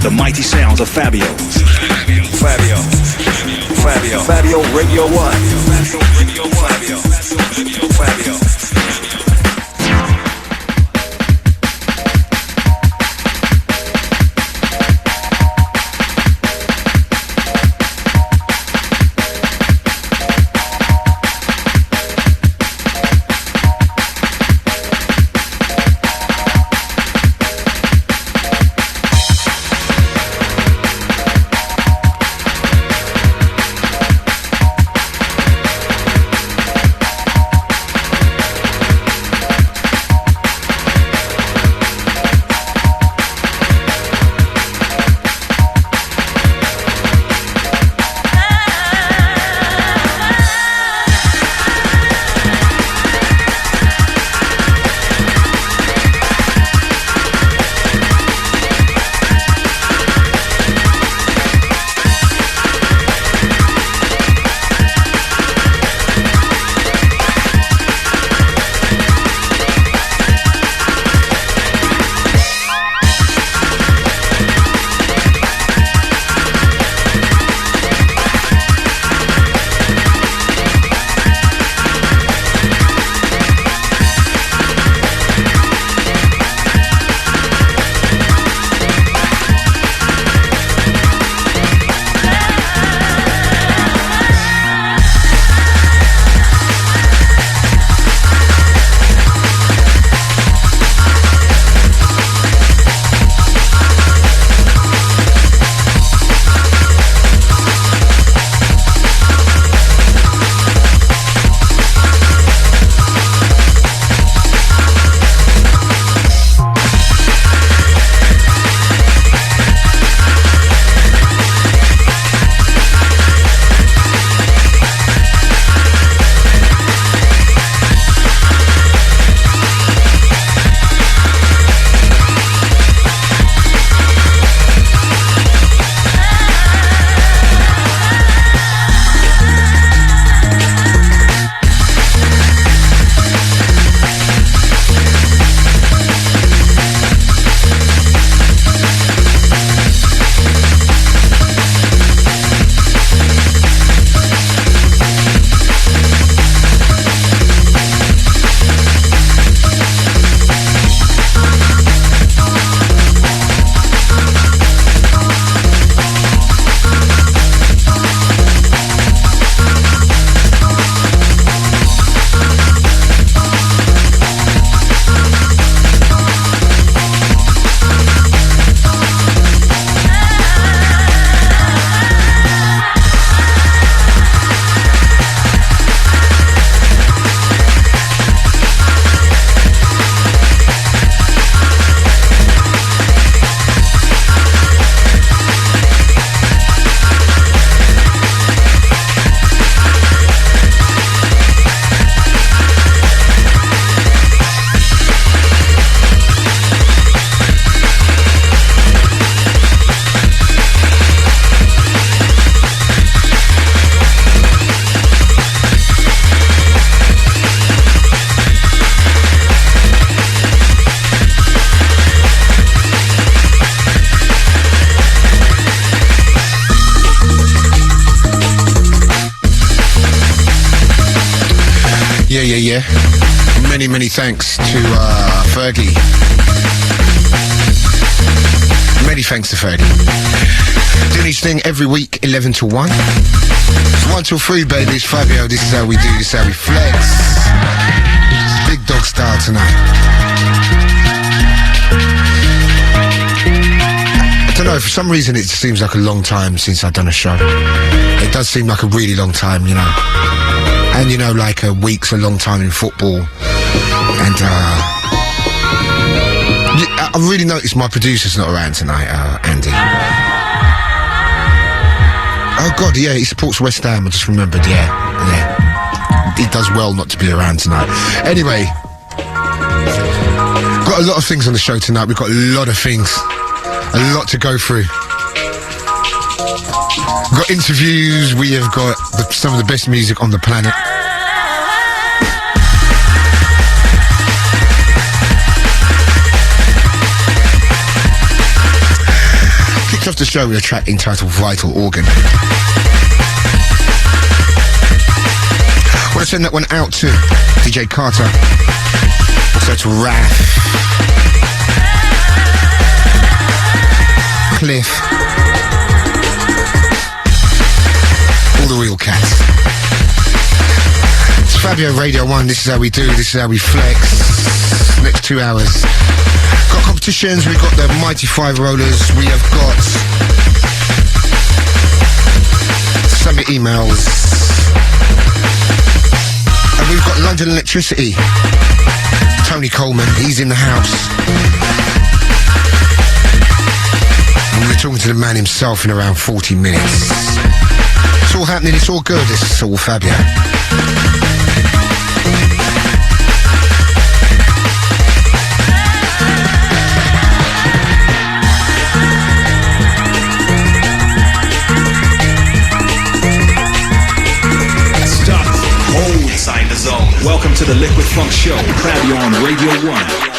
The mighty sounds of Fabio. Fabio Radio 1. Fabio. Yeah. Many thanks to Fergie. Many thanks to Fergie. Doing each thing every week, 11 to 1. It's 1 till 3, baby. It's Fabio. This is how we do. This is how we flex. Big dog style tonight. I don't know, for some reason it seems like a long time since I've done a show. It does seem like a really long time, you know. And you know, like a week's a long time in football. And I really noticed my producer's not around tonight, Andy. Oh God, yeah, he supports West Ham, I just remembered, yeah. He does well not to be around tonight. Anyway, got a lot of things on the show tonight. We've got a lot of things. A lot to go through. We've got interviews, we have got some of the best music on the planet. Kicked off the show with a track entitled Vital Organ. I want to send that one out to DJ Carter, also to Raph, Cliff, all the real cats. It's Fabio Radio 1, this is how we do, this is how we flex. Next 2 hours. Got competitions, we've got the Mighty 5 rollers, we have got some emails, and we've got London Electricity. Tony Coleman, he's in the house. And we're talking to the man himself in around 40 minutes. It's all happening, it's all good, it's all Fabio. Inside the zone. Welcome to the Liquid Funk Show. Fabio on Radio 1.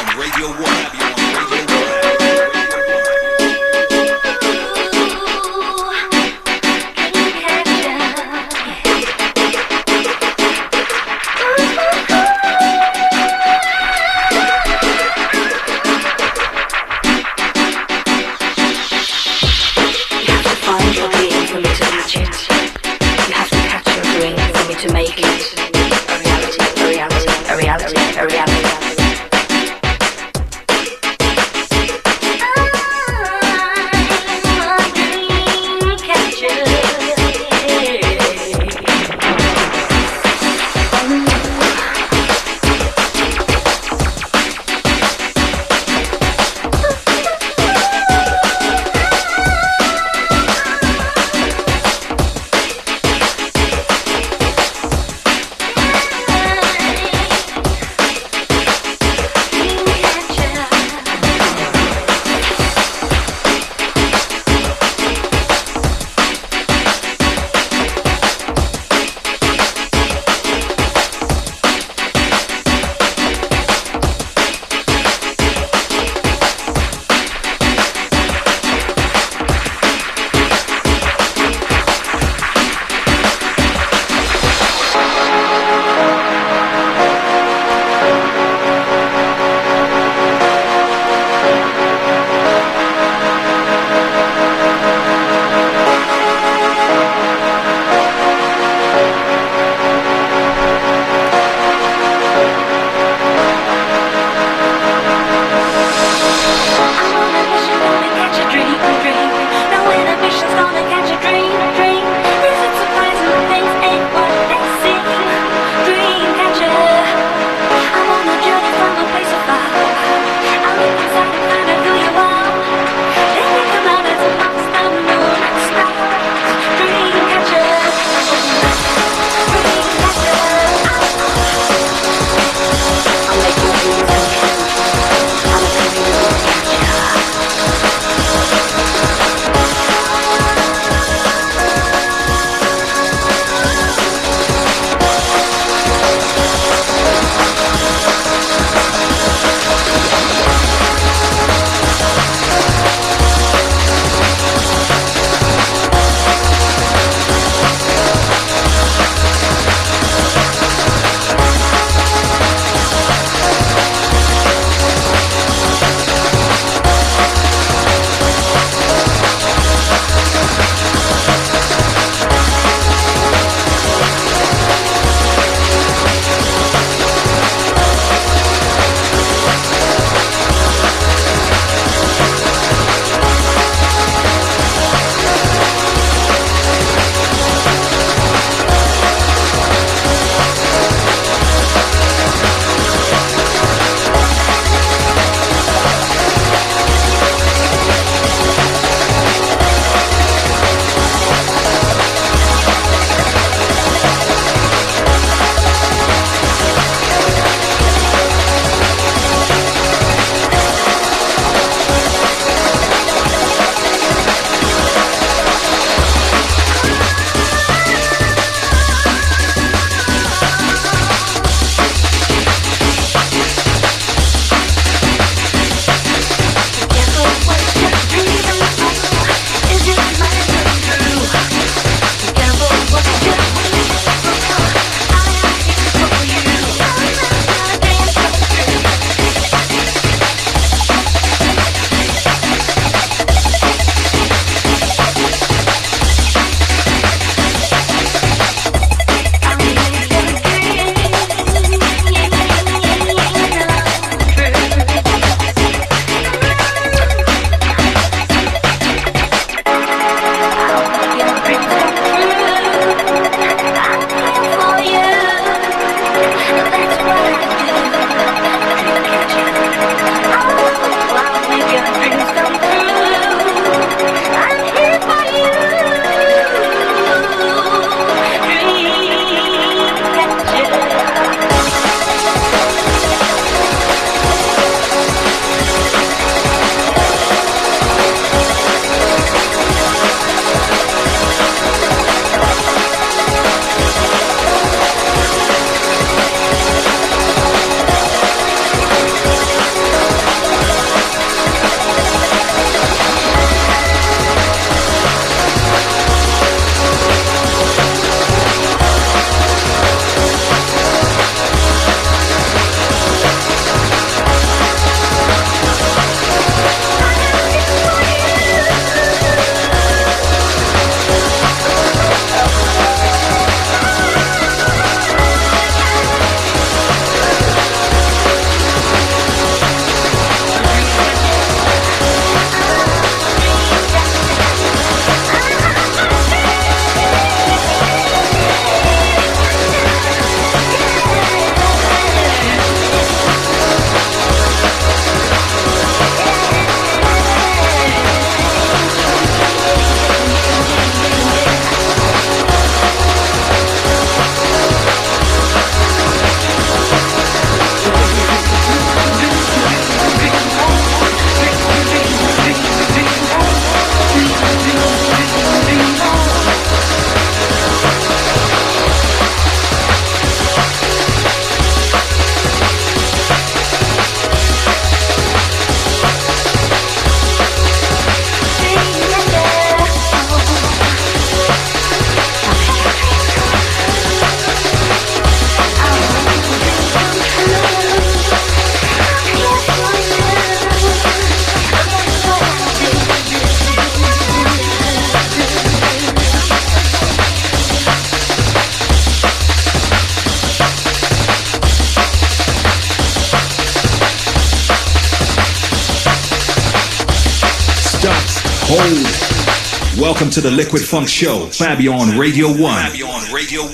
Hold. Welcome to the Liquid Funk Show. Fabio on Radio 1. Fabio on Radio 1.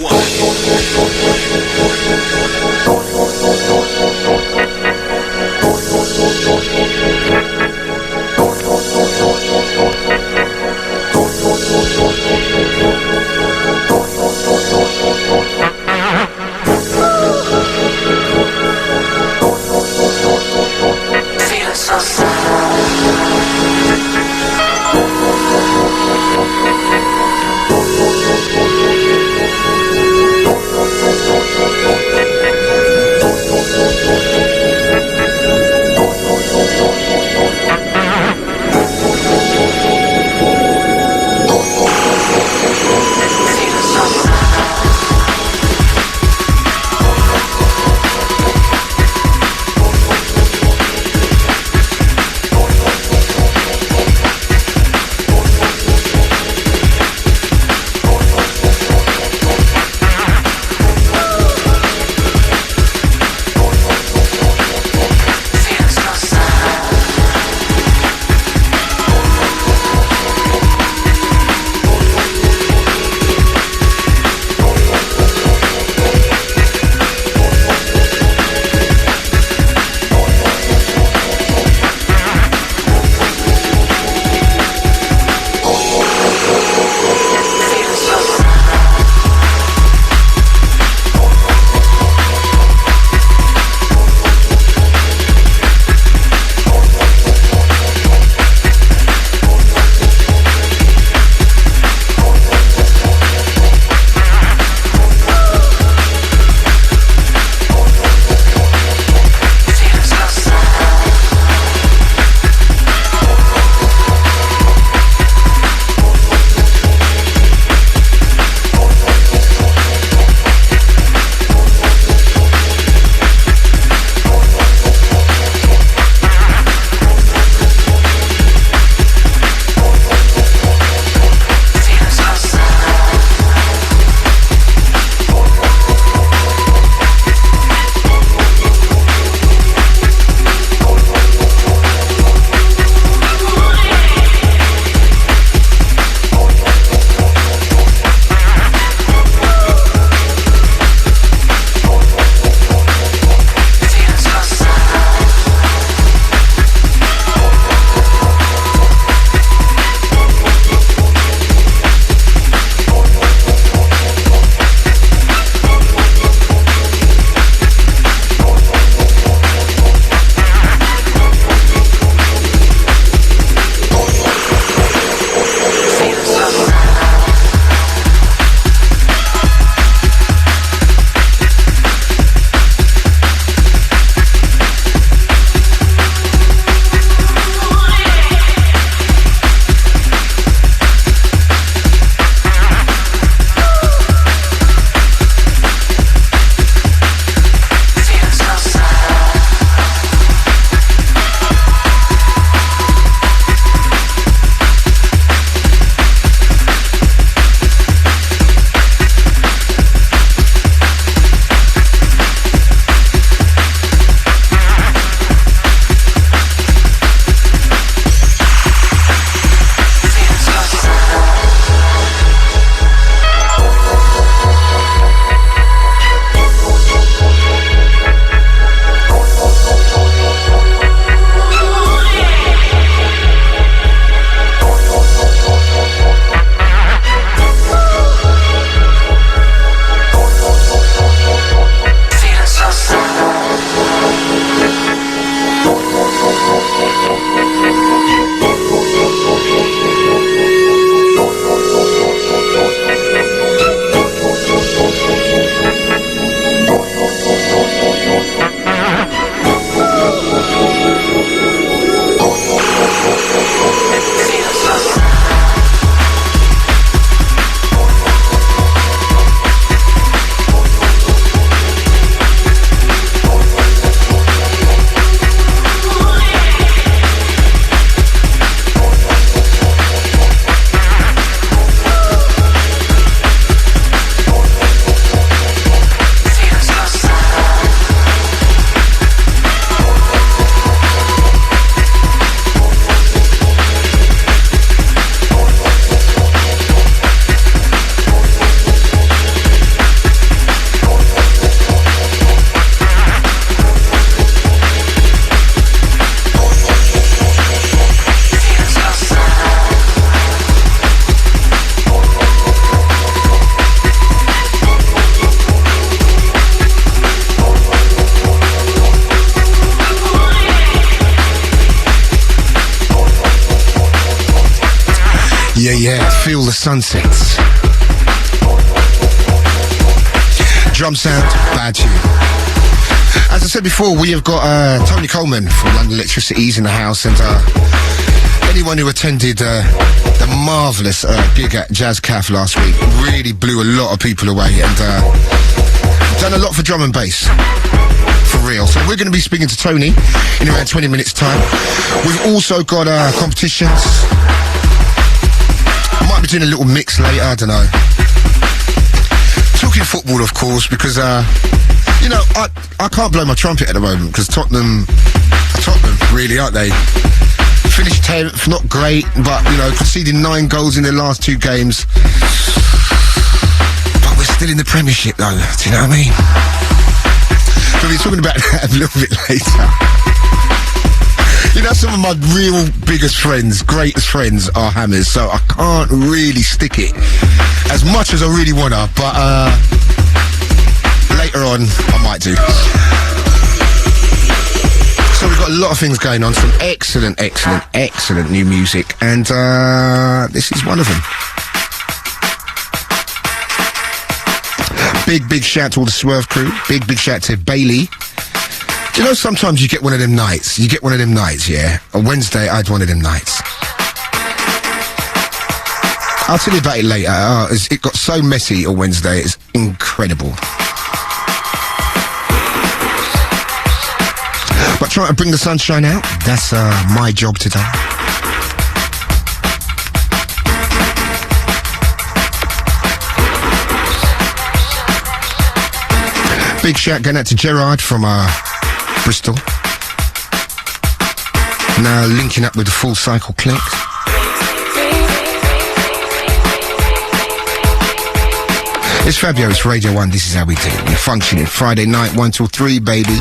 Feeling so sad. Yeah, feel the sunsets. Drumsound, bad tune. As I said before, we have got Tony Coleman from London Electricity's in the house, and anyone who attended the marvellous gig at Jazz Caf last week really blew a lot of people away, and done a lot for drum and bass. For real. So we're going to be speaking to Tony in around 20 minutes time. We've also got competitions. I might be doing a little mix later, I don't know. Talking football, of course, because you know, I can't blow my trumpet at the moment because Tottenham really, aren't they? Finished 10th, not great, but you know, conceding 9 goals in their last 2 games. But we're still in the Premiership though, do you know what I mean? We'll be talking about that a little bit later. You know, some of my real biggest friends, greatest friends are Hammers, so I can't really stick it as much as I really wanna, but later on I might do. So we've got a lot of things going on, some excellent new music, and this is one of them. Big shout to all the Swerve crew. Big shout to Bailey. Do you know, sometimes you get one of them nights. Yeah? On Wednesday, I had one of them nights. I'll tell you about it later. It got so messy on Wednesday, it's incredible. But trying to bring the sunshine out, that's my job today. Big shout going out to Gerard from Bristol. Now linking up with the Full Cycle Click. It's Fabio, it's Radio 1, this is how we do it. We're functioning Friday night, 1 till 3, baby.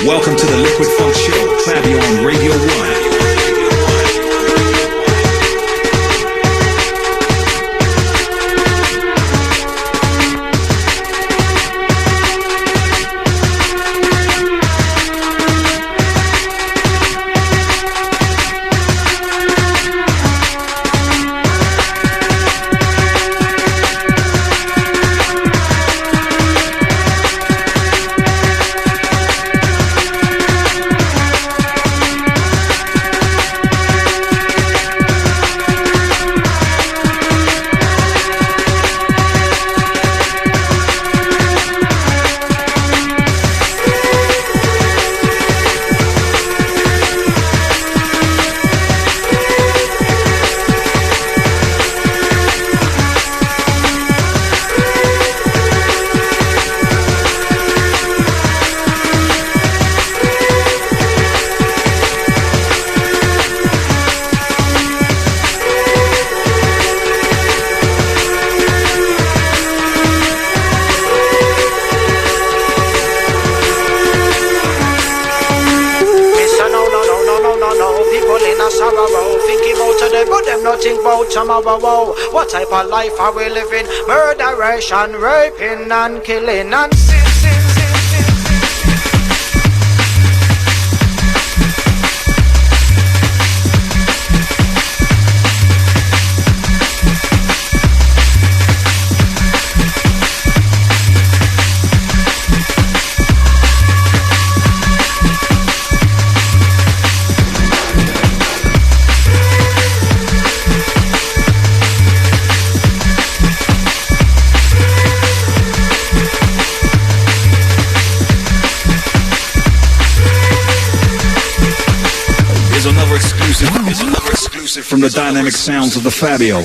Welcome to the Liquid Funk Show, Fabio on Radio 1. Tomorrow, what type of life are we living? Murderation, raping and killing and sin. Another exclusive from the dynamic sounds of the Fabio.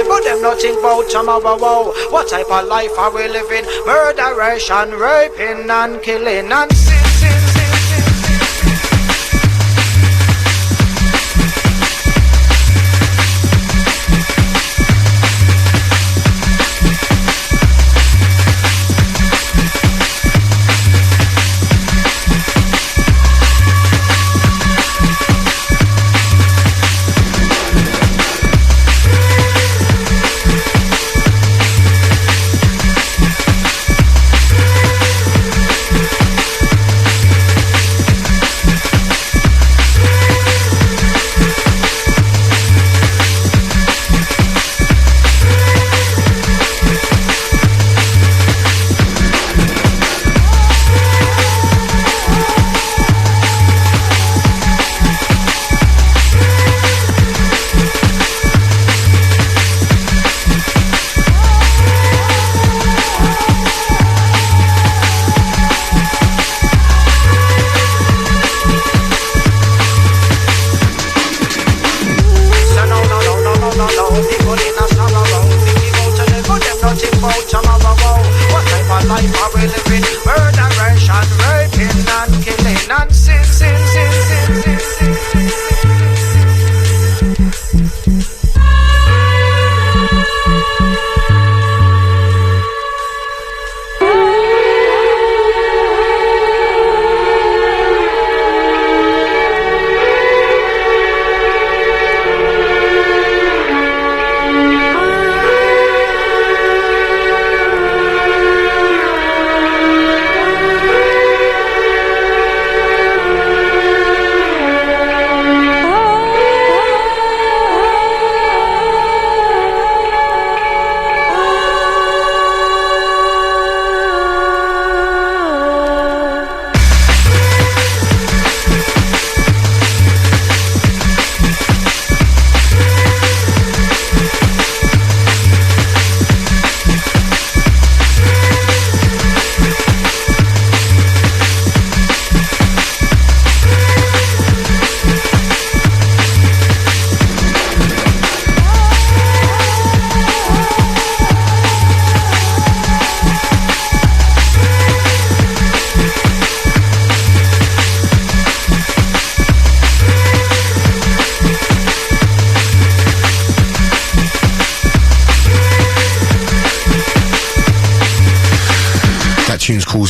But them nothing about tomorrow. What type of life are we living? Murderation, raping and killing and sin.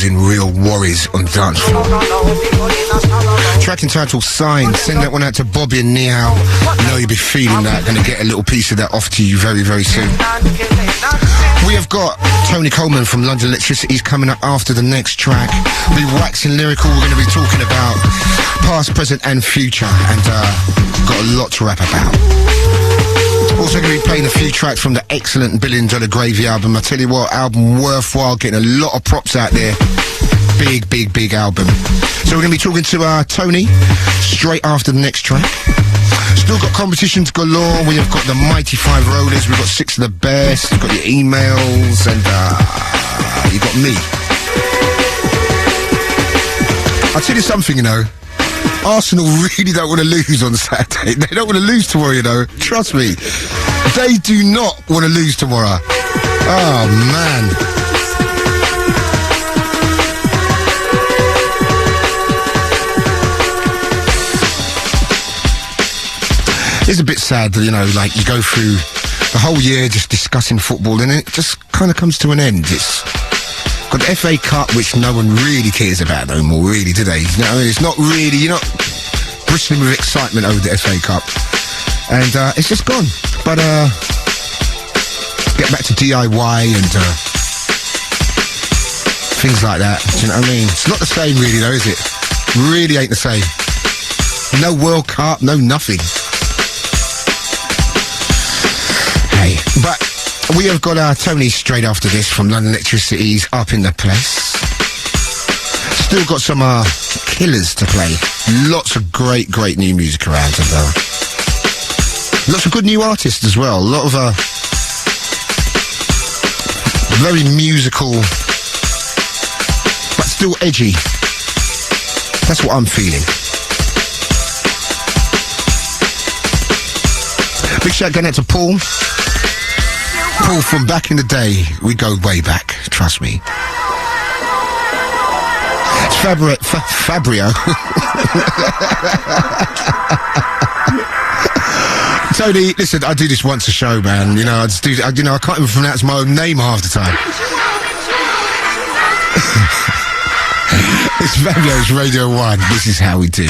in real warriors on the dance floor. Track entitled Sign. Send that one out to Bobby and Niao. I know you'll be feeling that. Gonna get a little piece of that off to you very, very soon. We have got Tony Coleman from London Electricity. He's coming up after the next track. We'll be waxing lyrical. We're going to be talking about past, present and future, and got a lot to rap about. Also going to be playing a few tracks from the excellent $1 Billion Gravy album. I tell you what, album worthwhile, getting a lot of props out there. Big, big, big album. So we're going to be talking to Tony straight after the next track. Still got competitions galore. We have got the Mighty Five Rollers. We've got 6 of the best. We've got your emails, and you got me. I'll tell you something, you know. Arsenal really don't want to lose on Saturday. They don't want to lose tomorrow, you know. Trust me. They do not want to lose tomorrow. Oh, man. It's a bit sad that, you know, like, you go through the whole year just discussing football and it just kind of comes to an end. It's got the FA Cup, which no one really cares about no more, really, do they? You know, it's not really, you're not bristling with excitement over the FA Cup. And it's just gone. But get back to DIY and things like that. Do you know what I mean? It's not the same, really, though, is it? Really ain't the same. No World Cup, no nothing. But we have got Tony straight after this from London Electricity's up in the place. Still got some killers to play. Lots of great, great new music around, and lots of good new artists as well. A lot of very musical, but still edgy. That's what I'm feeling. Big shout going out to Paul. Paul from back in the day. We go way back, trust me. It's Fabio. Tony, listen, I do this once a show, man. You know, I just do. I can't even pronounce my own name half the time. It's Fabio's Radio 1. This is how we do.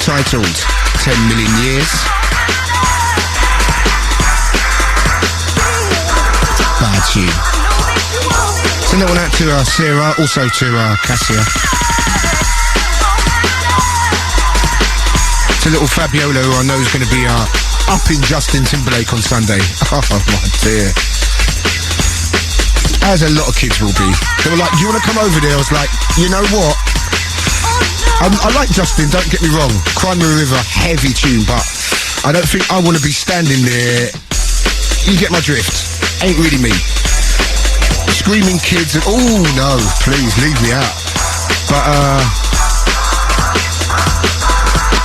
entitled 10 Million Years. Bad tune. Send that one out to Sarah, also to Cassia. It's a little Fabiolo who I know is going to be up in Justin Timberlake on Sunday. Oh my dear. As a lot of kids will be. They were like, do you want to come over there? I was like, you know what? I like Justin, don't get me wrong. Cry Me a River, heavy tune, but I don't think I want to be standing there. You get my drift. Ain't really me. Screaming kids and, oh no, please leave me out. But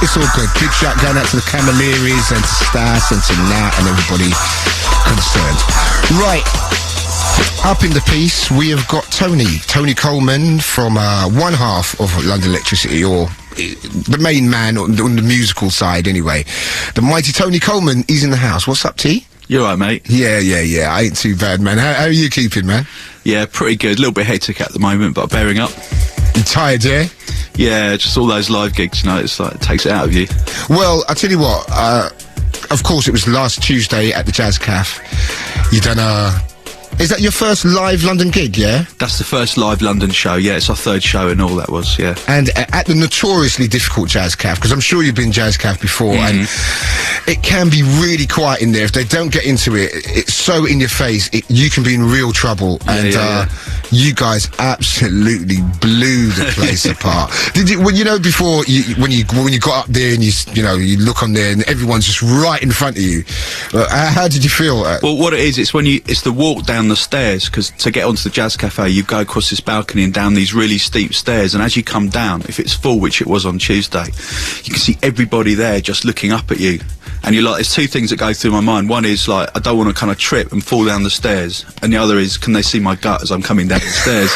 it's all good. Big shout going out to the Camilleries and to Stas and to Nat and everybody concerned. Right. Up in the piece, we have got Tony Coleman from one half of London Electricity, or the main man on the musical side anyway. The mighty Tony Coleman is in the house. What's up, T? You alright, mate? Yeah. I ain't too bad, man. How are you keeping, man? Yeah, pretty good. A little bit hectic at the moment, but bearing up. You tired, yeah? Yeah, just all those live gigs, you know, it's like, it takes it out of you. Well, I tell you what, of course it was last Tuesday at the Jazz Caf. You done is that your first live London gig, yeah? That's the first live London show, yeah. It's our third show and all that was, yeah. And at the notoriously difficult Jazz Caf, because I'm sure you've been Jazz Caf before, and it can be really quiet in there. If they don't get into it, it's so in your face, you can be in real trouble. And you guys absolutely blew the place apart. Did you? Well, you know, before when you got up there and you look on there and everyone's just right in front of you. How did you feel? Well, what it is, it's the walk down the stairs, because to get onto the Jazz Cafe you go across this balcony and down these really steep stairs, and as you come down, if it's full, which it was on Tuesday, you can see everybody there just looking up at you, and you're like, there's two things that go through my mind. One is like, I don't want to kind of trip and fall down the stairs, and the other is, can they see my gut as I'm coming down the stairs?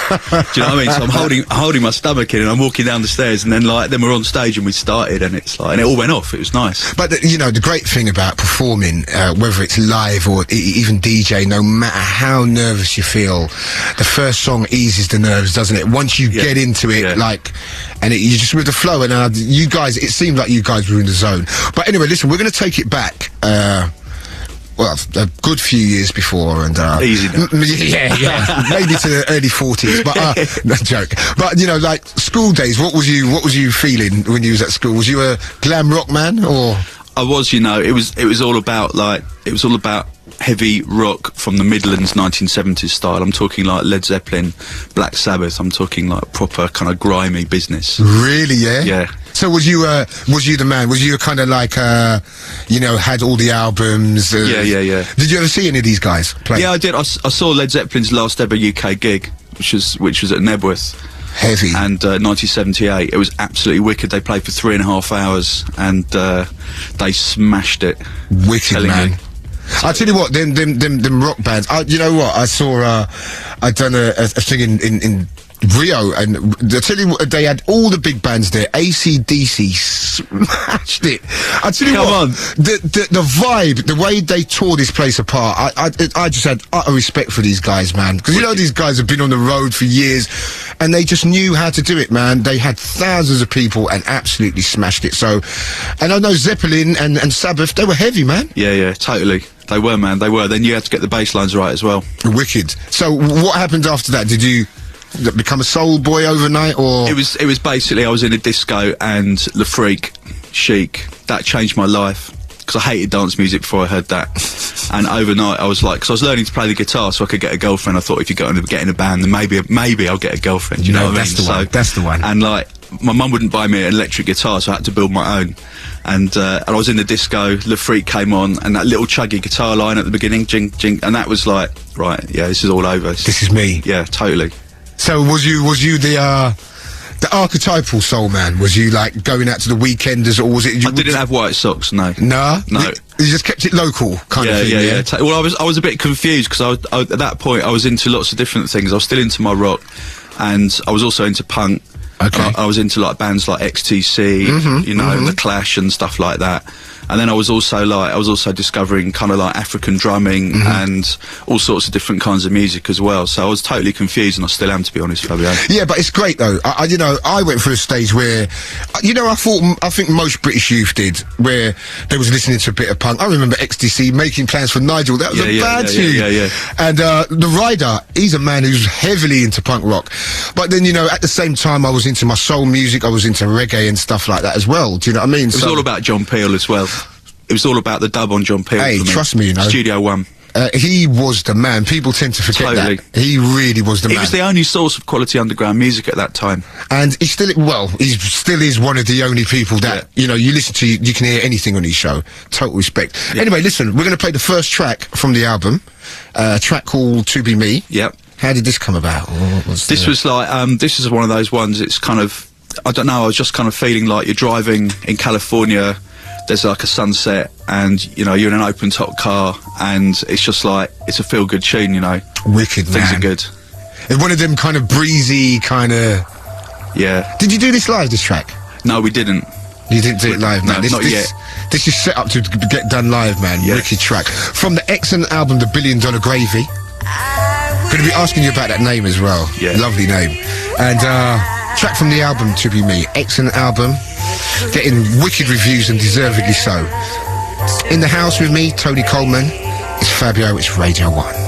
Do you know what I mean? So I'm holding my stomach in and I'm walking down the stairs, and then we're on stage and we started, and it's like, and it all went off. It was nice. But the great thing about performing, whether it's live or even DJ, no matter how nervous you feel, the first song eases the nerves, doesn't it? Once you get into it, you just with the flow, and you guys, it seemed like you guys were in the zone. But anyway, listen, we're going to take it back. A good few years before, and easy now. yeah, maybe to the early 40s. But no joke. But like school days, what was you feeling when you was at school? Was you a glam rock man, or? I was, it was all about heavy rock from the Midlands 1970s style. I'm talking like Led Zeppelin, Black Sabbath. I'm talking like proper kind of grimy business. Really? Yeah. Yeah. So was you the man? Was you kind of like had all the albums? Yeah. Did you ever see any of these guys play? Yeah, I did. I saw Led Zeppelin's last ever UK gig, which was at Nebworth. Heavy. And 1978, it was absolutely wicked. They played for 3.5 hours, and they smashed it. Wicked, man. I tell you what, them rock bands. You know what? I saw. I'd done a thing in Rio, and I tell you what, they had all the big bands there. AC/DC smashed it. I tell you what, the vibe, the way they tore this place apart, I just had utter respect for these guys, man. Because these guys have been on the road for years, and they just knew how to do it, man. They had thousands of people and absolutely smashed it. So, and I know Zeppelin and Sabbath, they were heavy, man. Yeah, totally. They were, man. They were. Then you had to get the bass lines right as well. Wicked. So, what happened after that? Did you become a soul boy overnight, or? It was basically, I was in a disco and Le Freak, Chic. That changed my life, because I hated dance music before I heard that. And overnight I was like, because I was learning to play the guitar so I could get a girlfriend. I thought, if you get in a band, then maybe I'll get a girlfriend. You know what I mean? That's the one. And like, my mum wouldn't buy me an electric guitar, so I had to build my own. And I was in the disco, Le Freak came on, and that little chuggy guitar line at the beginning, jing, jing, and that was like, right, yeah, this is all over. This is me. Yeah, totally. So was you the archetypal soul man? Was you like going out to the weekenders, or was it? I didn't have white socks, no. No. You just kept it local, kind of thing. Yeah. Well, I was a bit confused, because I at that point I was into lots of different things. I was still into my rock, and I was also into punk, Okay. I was into like bands like XTC, you know, The Clash and stuff like that. And then I was also discovering kind of like African drumming and all sorts of different kinds of music as well. So I was totally confused, and I still am, to be honest, Fabio. Yeah, but it's great though. You know, I went through a stage where, you know, I think most British youth did, where they was listening to a bit of punk. I remember XTC, Making Plans for Nigel. That was a bad tune. Yeah. And the Rider, he's a man who's heavily into punk rock. But then, you know, at the same time, I was into my soul music. I was into reggae and stuff like that as well. Do you know what I mean? It was all about John Peel as well. It was all about the dub on John Peel. Hey, trust me, you know. Studio One. He was the man. People tend to forget that. He really was the man. He was the only source of quality underground music at that time. And he still is one of the only people that, you know, you listen to, you can hear anything on his show. Total respect. Yeah. Anyway, listen, we're going to play the first track from the album, a track called To Be Me. Yep. How did this come about? This was like, this is one of those ones, it's kind of, I don't know, I was just kind of feeling like you're driving in California, there's like a sunset, and you know you're in an open top car, and it's just like it's a feel good tune, you know. Wicked, things man. are good. It's one of them kind of breezy kind of. Yeah. Did you do this live? This track? No, we didn't. You didn't do it live, man. No, not yet. This is set up to get done live, man. Yeah. Wicked track from the excellent album, The $1 Billion Gravy. Going to be asking you about that name as well. Yeah. Lovely name. And track from the album, To Be Me. Excellent album. Getting wicked reviews, and deservedly so. In the house with me, Tony Coleman. It's Fabio, it's Radio 1. I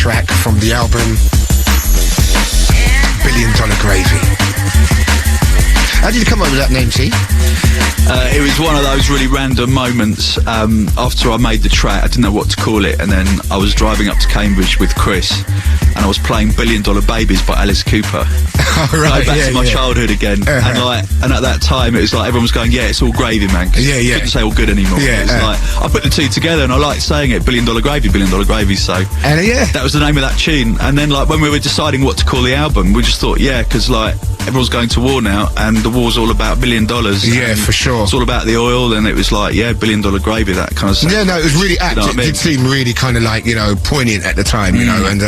track from the album $1 Billion Gravy. How did you come up with that name, T? It was one of those really random moments. After I made the track, I didn't know what to call it, and then I was driving up to Cambridge with Chris, and I was playing $1 Billion Babies by Alice Cooper. Oh, right, back to my childhood again. And at that time, it was like everyone was going, "Yeah, it's all gravy, man." Yeah, yeah. Couldn't say all good anymore. Yeah, it was like I put the two together, and I liked saying it, $1 Billion Gravy, $1 Billion Gravy. So yeah, that was the name of that tune. And then like when we were deciding what to call the album, we just thought, yeah, because like everyone's going to war now, and the war's all about $1 billion. Yeah, for sure. It's all about the oil, and it was like, yeah, $1 Billion Gravy, that kind of stuff. Yeah, no, it was really apt. You know It did seem really kind of like, you know, poignant at the time, you know, and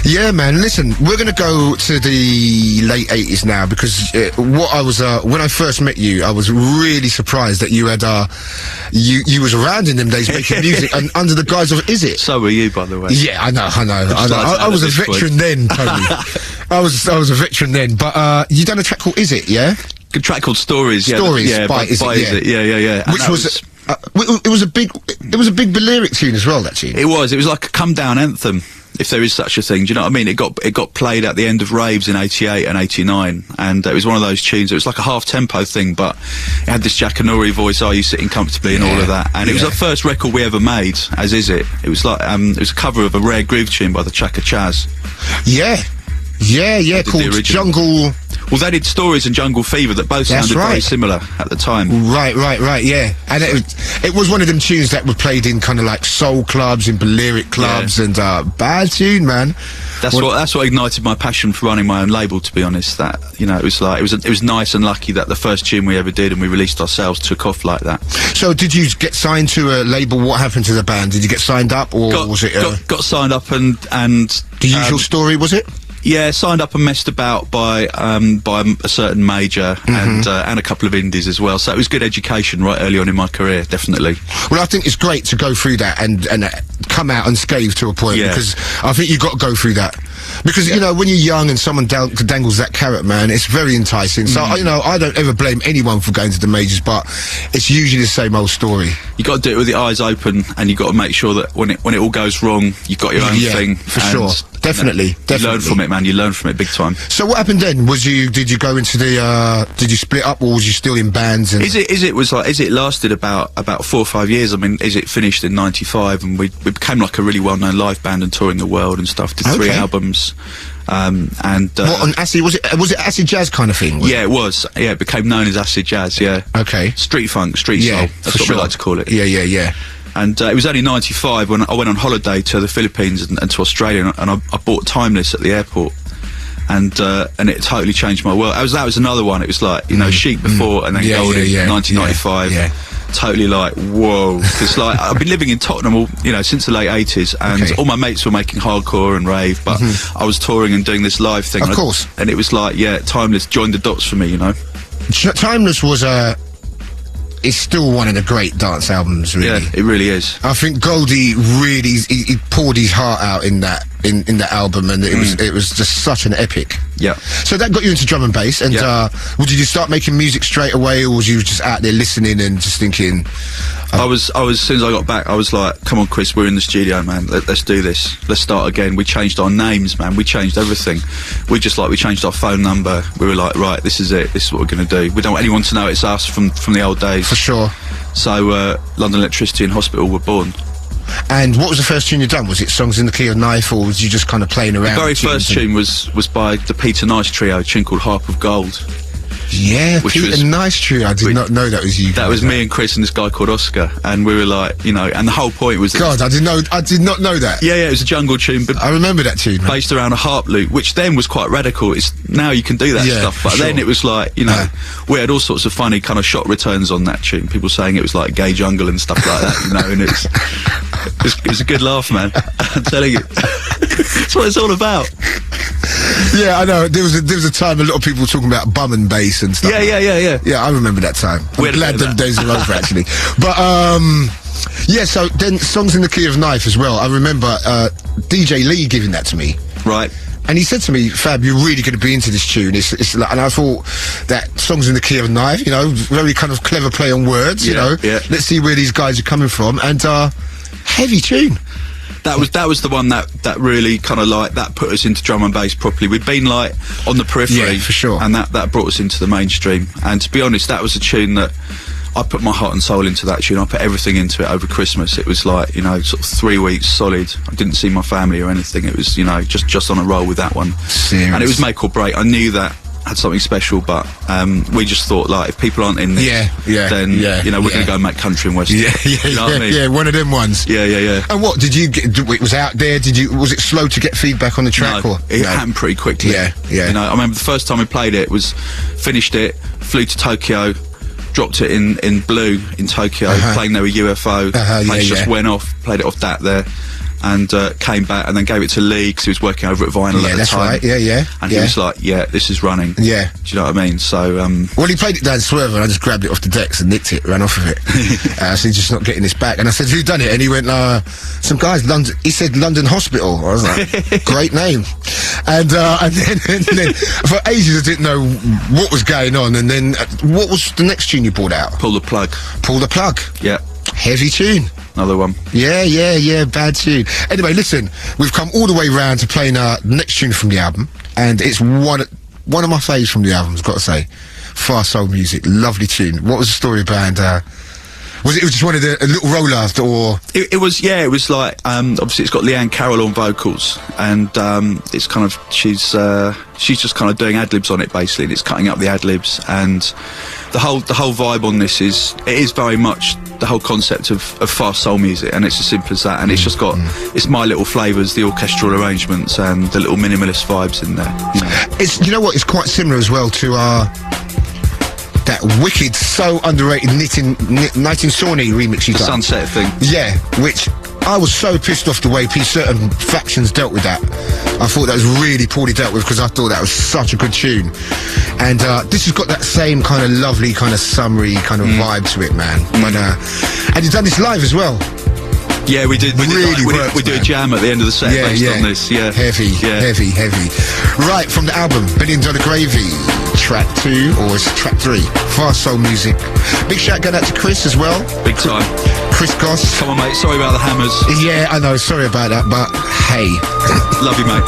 yeah, man, listen, we're going to go to the late 80s now, because what I was, when I first met you, I was really surprised that you had, you was around in them days making music and under the guise of Is It? So were you, by the way. Yeah, I know. I was a veteran then, Tony. I was a veteran then, but you done a track called Is It, yeah? Good track called Stories. Stories yeah, by Is It, yeah. Yeah. Which was it was a big lyric tune as well, that tune. It was like a come down anthem, if there is such a thing. Do you know what I mean? It got played at the end of raves in '88 and '89, and it was one of those tunes. It was like a half tempo thing, but it had this Jackanory voice. Are you sitting comfortably and all of that? And it was the first record we ever made, as Is It. It was like it was a cover of a rare groove tune by the Chaka Chaz. Yeah, called Jungle. Well, they did Stories and Jungle Fever that both sounded very similar at the time. Right, yeah. And it was one of them tunes that were played in kind of like soul clubs, in lyric clubs, and bad tune, man. That's what ignited my passion for running my own label, to be honest. That, you know, it was like it was nice and lucky that the first tune we ever did and we released ourselves took off like that. So did you get signed to a label? What happened to the band? Did you get signed up, or was it got signed up and the usual story, was it? Yeah, signed up and messed about by a certain major and a couple of indies as well. So it was good education right early on in my career, definitely. Well, I think it's great to go through that and come out unscathed to a point, because I think you've got to go through that. Because, you know, when you're young and someone dangles that carrot, man, it's very enticing. So, you know, I don't ever blame anyone for going to the majors, but it's usually the same old story. You got to do it with your eyes open, and you got to make sure that when it all goes wrong, you've got your own thing. For sure. Definitely. You learn from it, man. You learn from it big time. So what happened then? Did you go into the, did you split up, or was you still in bands? And Is It lasted about 4 or 5 years. I mean, Is It finished in '95, and we became like a really well-known live band and touring the world and stuff. Did 3 albums. What, on acid? Was it acid jazz kind of thing? Yeah, it was. Yeah, it became known as acid jazz. Yeah. Okay. Street funk, street soul. That's what we like to call it. Yeah. And it was only '95 when I went on holiday to the Philippines and to Australia, and I bought Timeless at the airport, and it totally changed my world. That was another one. It was like, you know, Chic before, and then Goldie, 1995. Yeah. Totally like, whoa, because like I've been living in Tottenham since the late '80s, and all my mates were making hardcore and rave, but I was touring and doing this live thing. Of course. And it was like, Timeless joined the dots for me, you know. Timeless was it's still one of the great dance albums, really. Yeah, it really is. I think Goldie really he poured his heart out in that album, and it was just such an epic. Yeah. So that got you into drum and bass, and did you start making music straight away, or was you just out there listening and just thinking? I was as soon as I got back, I was like, come on, Chris, we're in the studio, man. Let's do this. Let's start again. We changed our names, man. We changed everything. We changed our phone number. We were like, right, this is it. This is what we're going to do. We don't want anyone to know it's us from the old days. For sure. So London Electricity and Hospital were born. And what was the first tune you done? Was it Songs in the Key of Knife, or was you just kind of playing around? The very first tune was by the Peter Nice trio, a tune called Harp of Gold. Yeah, Peter Nice trio. I did not know that was you. That was me and Chris and this guy called Oscar, and we were like, you know, and the whole point was... God, I did not know that. Yeah, it was a jungle tune, but... I remember that tune, man. Based around a harp loop, which then was quite radical. Now you can do that stuff, but then it was like, you know, we had all sorts of funny kind of shot returns on that tune. People saying it was like gay jungle and stuff like that, you know, and it was a good laugh, man. I'm telling you. That's what it's all about. Yeah, I know. There was a time a lot of people were talking about bum and bass and stuff. Yeah, I remember that time. I'm glad them days are over, actually. But so then Songs in the Key of Knife as well. I remember DJ Lee giving that to me. Right. And he said to me, Fab, you're really going to be into this tune. It's like, and I thought that Songs in the Key of a Knife, you know, very kind of clever play on words, you know. Yeah. Let's see where these guys are coming from. And heavy tune. That was the one that really kind of like that put us into drum and bass properly. We'd been like on the periphery, Yeah, for sure. and that brought us into the mainstream. And to be honest, that was a tune that I put my heart and soul into. That tune, I put everything into it over Christmas. It was like, you know, sort of 3 weeks solid. I didn't see my family or anything. It was, you know, just on a roll with that one. Serious. And it was make or break. I knew that had something special, but we just thought, like, if people aren't in this, then you know, we're going to go and make country and western. You know what I mean? Yeah, one of them ones. Yeah. And what did you get? It was out there. Was it slow to get feedback on the track? No, or it happened pretty quickly. Yeah. You know, I remember the first time we played it was finished it, flew to Tokyo, dropped it in Blue in Tokyo, playing there with UFO. Place just went off, played it off that there. And came back and then gave it to Lee because he was working over at Vinyl at the that's time. Right. Yeah. And he was like, "Yeah, this is running." Yeah. Do you know what I mean? So, well, he played it down Swerve, and I just grabbed it off the decks and nicked it, ran off of it. So he's just not getting this back. And I said, "Who done it?" And he went, "Some guys, London." He said, "London Hospital." I was like, "Great name." And then for ages I didn't know what was going on. And then what was the next tune you pulled out? Pull the Plug. Pull the Plug. Yeah. Heavy tune. Another one. Yeah, bad tune. Anyway, listen, we've come all the way round to playing our next tune from the album, and it's one of my faves from the album, I've got to say. Fast soul music, lovely tune. What was the story behind, was it just one of the a little roller, or? It was like, obviously it's got Leanne Carroll on vocals, and it's kind of, she's just kind of doing ad-libs on it basically, and it's cutting up the ad-libs, and the whole vibe on this is very much the whole concept of fast soul music, and it's as simple as that, and it's just got, it's my little flavours, the orchestral arrangements, and the little minimalist vibes in there. You know? It's, you know what, it's quite similar as well to that wicked, so underrated Nighting Sawney remix you The done. Sunset thing. Yeah, which I was so pissed off the way certain factions dealt with that. I thought that was really poorly dealt with, because I thought that was such a good tune. And this has got that same kind of lovely, kind of summery kind of vibe to it, man. But, and you've done this live as well. Yeah, we did. We do a jam at the end of the set based on this. Yeah, heavy. Right, from the album $1 Billion Gravy, track 2, or it's track 3, Fast Soul Music. Big shout going out to Chris as well. Big time. Chris Goss. Come on, mate. Sorry about the hammers. Yeah, I know. Sorry about that, but hey. Love you, mate.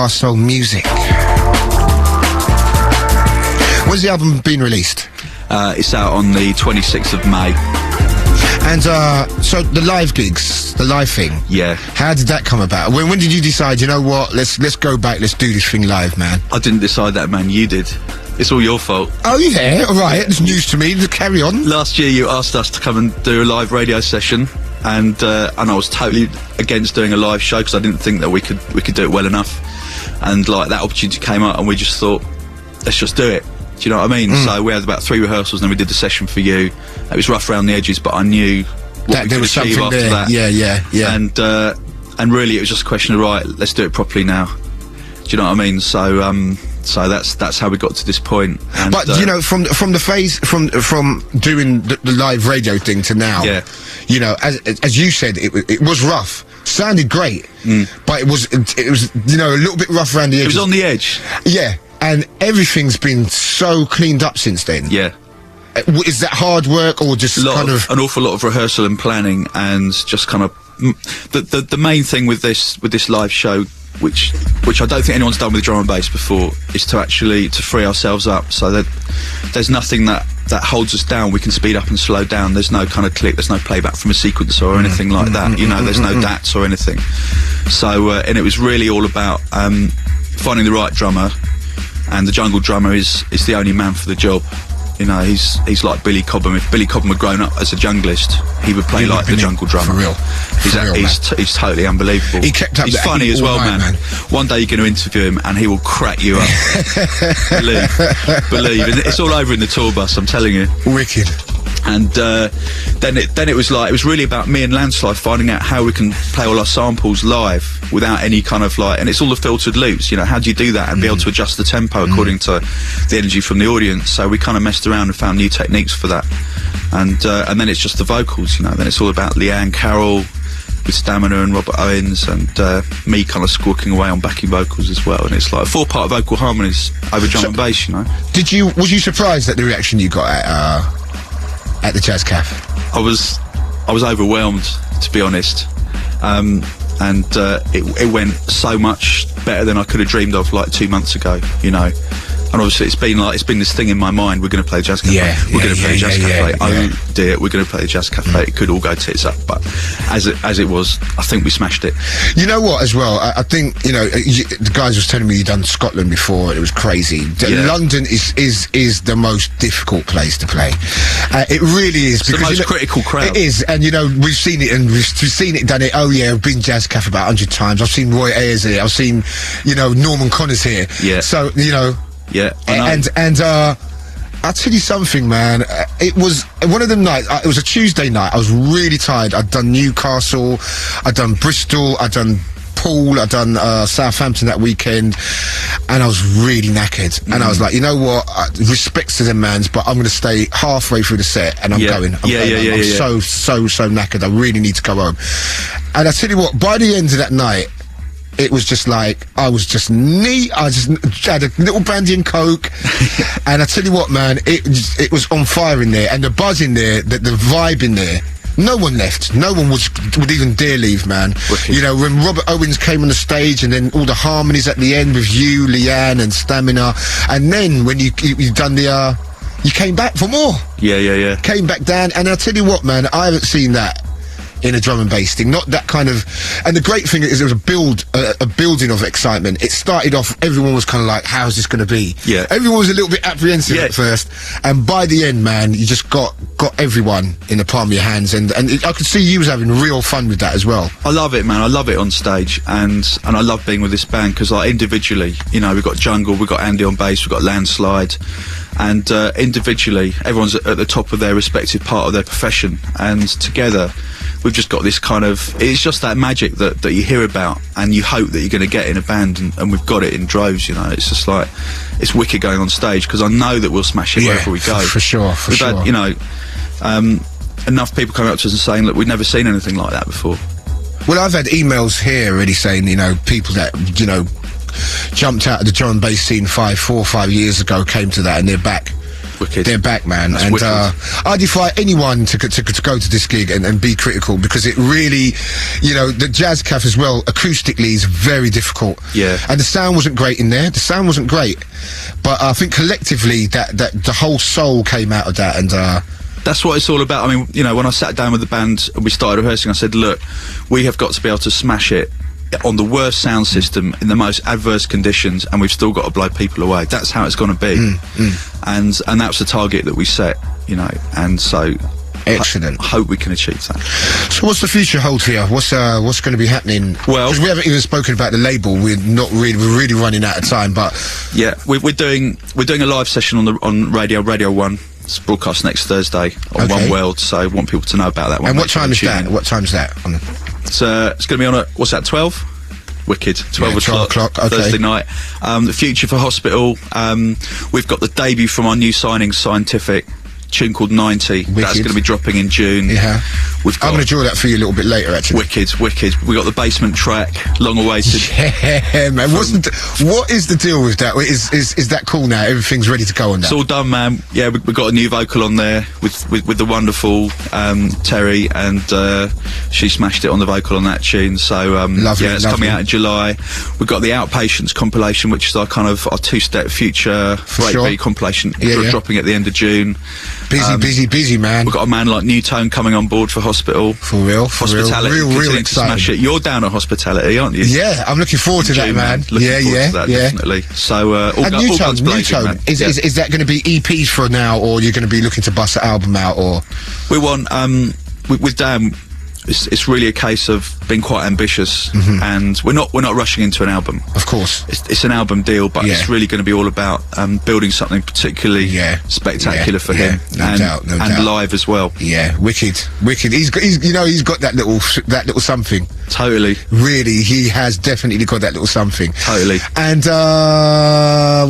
Outcaste music. When's the album been released? It's out on the 26th of May. And so the live gigs, the live thing. Yeah. How did that come about? When did you decide? You know what? Let's go back. Let's do this thing live, man. I didn't decide that, man. You did. It's all your fault. Oh yeah, all right. It's news to me. Carry on. Last year, you asked us to come and do a live radio session, and I was totally against doing a live show because I didn't think that we could do it well enough. And like that opportunity came up, and we just thought, let's just do it. Do you know what I mean? So we had about 3 rehearsals, and then we did the session for you. It was rough around the edges, but I knew what That we there could was achieve something after there. that. Yeah. And really, it was just a question of right, let's do it properly now. Do you know what I mean? So that's how we got to this point. And, But you know, from the phase from doing the live radio thing to now, Yeah. you know, as you said, it was rough. Sounded great, but it was you know, a little bit rough around the it edges. was on the edge. Yeah, and everything's been so cleaned up since then. Yeah. Is that hard work or just An awful lot of rehearsal and planning, and just kind of the main thing with this live show, which I don't think anyone's done with drum and bass before, is to free ourselves up so that there's nothing that holds us down. We can speed up and slow down. There's no kind of click, there's no playback from a sequencer or anything like that, you know, there's no DATs or anything. So and it was really all about finding the right drummer, and the jungle drummer is the only man for the job. You know, he's like Billy Cobham. If Billy Cobham had grown up as a junglist, he would play like the jungle drummer. For real. He's totally unbelievable. He kept up. He's that funny heat as all well, night, man. One day you're going to interview him and he will crack you up. Believe. And it's all over in the tour bus, I'm telling you. Wicked. And then it was really about me and Landslide finding out how we can play all our samples live without any kind of like, and it's all the filtered loops, you know, how do you do that and be able to adjust the tempo according to the energy from the audience. So we kind of messed around and found new techniques for that. And then it's just the vocals, you know, then it's all about Leanne Carroll with Stamina and Robert Owens, and me kind of squawking away on backing vocals as well. And it's like 4-part vocal harmonies over drum and bass, you know. Was you surprised at the reaction you got at the Jazz Cafe? I was overwhelmed, to be honest, and it went so much better than I could have dreamed of like 2 months ago, you know. And obviously it's been this thing in my mind, we're going to play Jazz Cafe, we're going to play Jazz Cafe, oh dear, we're going to play the Jazz Cafe. It could all go tits up, but as it was, I think we smashed it. You know what, as well, I think, you know, the guys was telling me you'd done Scotland before, and it was crazy. London is the most difficult place to play. It really is. It's because the most critical crowd. It is, and you know, we've seen it, and we've seen it, done it. Oh yeah, I've been Jazz Cafe about 100 times. I've seen Roy Ayers here, I've seen, you know, Norman Connors here. Yeah. So, you know, yeah, I know. And I'll tell you something, man. It was one of them nights. It was a Tuesday night. I was really tired. I'd done Newcastle, I'd done Bristol, I'd done Poole, I'd done Southampton that weekend, and I was really knackered. And I was like, you know what? Respects to them, mans, but I'm going to stay halfway through the set, and I'm going. I'm so knackered. I really need to go home. And I tell you what, by the end of that night, it was just like, I was just neat. I just had a little brandy and coke. And I tell you what, man, it was on fire in there. And the buzz in there, the vibe in there, no one left. No one would even dare leave, man. Wicked. You know, when Robert Owens came on the stage, and then all the harmonies at the end with you, Leanne, and Stamina. And then when you done the, you came back for more. Yeah. Came back down. And I'll tell you what, man, I haven't seen that in a drum and bass thing, not that kind of. And the great thing is, there was a building of excitement. It started off, everyone was kind of like, how's this going to be? Yeah. Everyone was a little bit apprehensive at first, and by the end, man, you just got everyone in the palm of your hands, and I could see you was having real fun with that as well. I love it, man. I love it on stage, and I love being with this band, because like individually, you know, we've got Jungle, we've got Andy on bass, we've got Landslide, and individually, everyone's at the top of their respective part of their profession, and together, we've just got this kind of, it's just that magic that you hear about and you hope that you're going to get in a band, and we've got it in droves, you know. It's just like, it's wicked going on stage, because I know that we'll smash it wherever we go. For sure. We've had, you know, enough people coming up to us and saying, look, we've never seen anything like that before. Well, I've had emails here already saying, you know, people that, you know, jumped out of the drum and bass scene 4 or 5 years ago, came to that, and they're back Wicked. They're back, man. That's and wicked. I defy anyone to go to this gig and be critical, because it really, you know, the Jazz Cafe as well, acoustically is very difficult. Yeah. And the sound wasn't great in there. The sound wasn't great. But I think collectively that the whole soul came out of that, and that's what it's all about. I mean, you know, when I sat down with the band and we started rehearsing, I said, look, we have got to be able to smash it on the worst sound system in the most adverse conditions, and we've still got to blow people away. That's how it's going to be. And that's the target that we set, you know, and so excellent. I hope we can achieve that. So what's the future hold here? What's going to be happening? Well, because we haven't even spoken about the label. We're really running out of time. But yeah, we're doing a live session on Radio 1. It's broadcast next Thursday on One World, so I want people to know about that one. And what time is that? What time is that? It's going to be on at, what's that, 12? Wicked. 12 o'clock, okay. Thursday night. The future for Hospital. We've got the debut from our new signing, Scientific, tune called 90. Wicked. That's going to be dropping in June. Yeah. We've got I'm going to draw that for you a little bit later, actually. Wicked. We got the Basement track, long awaited. Yeah, man. What is the deal with that? Is that cool now? Everything's ready to go on that? It's all done, man. Yeah, we've got a new vocal on there with the wonderful Terry, and she smashed it on the vocal on that tune. So lovely, yeah, it's coming out in July. We've got the Outpatients compilation, which is our kind of our two-step future breakbeat compilation, dropping at the end of June. Busy, man. We've got a man like New Tone coming on board for Hospital. For real. Hospitality. Real excited. Smash it. You're down at Hospitality, aren't you? Yeah, I'm looking forward to that, man. Looking forward to that, definitely. So, and New Tone, is that going to be EPs for now, or you're going to be looking to bust an album out, or? We want, with Dan, it's really a case of being quite ambitious, and we're not rushing into an album. Of course, it's an album deal, but it's really going to be all about building something particularly spectacular for him, no doubt. Live as well. Yeah, wicked. He's got that little something. Totally. Really, he has definitely got that little something. Totally. And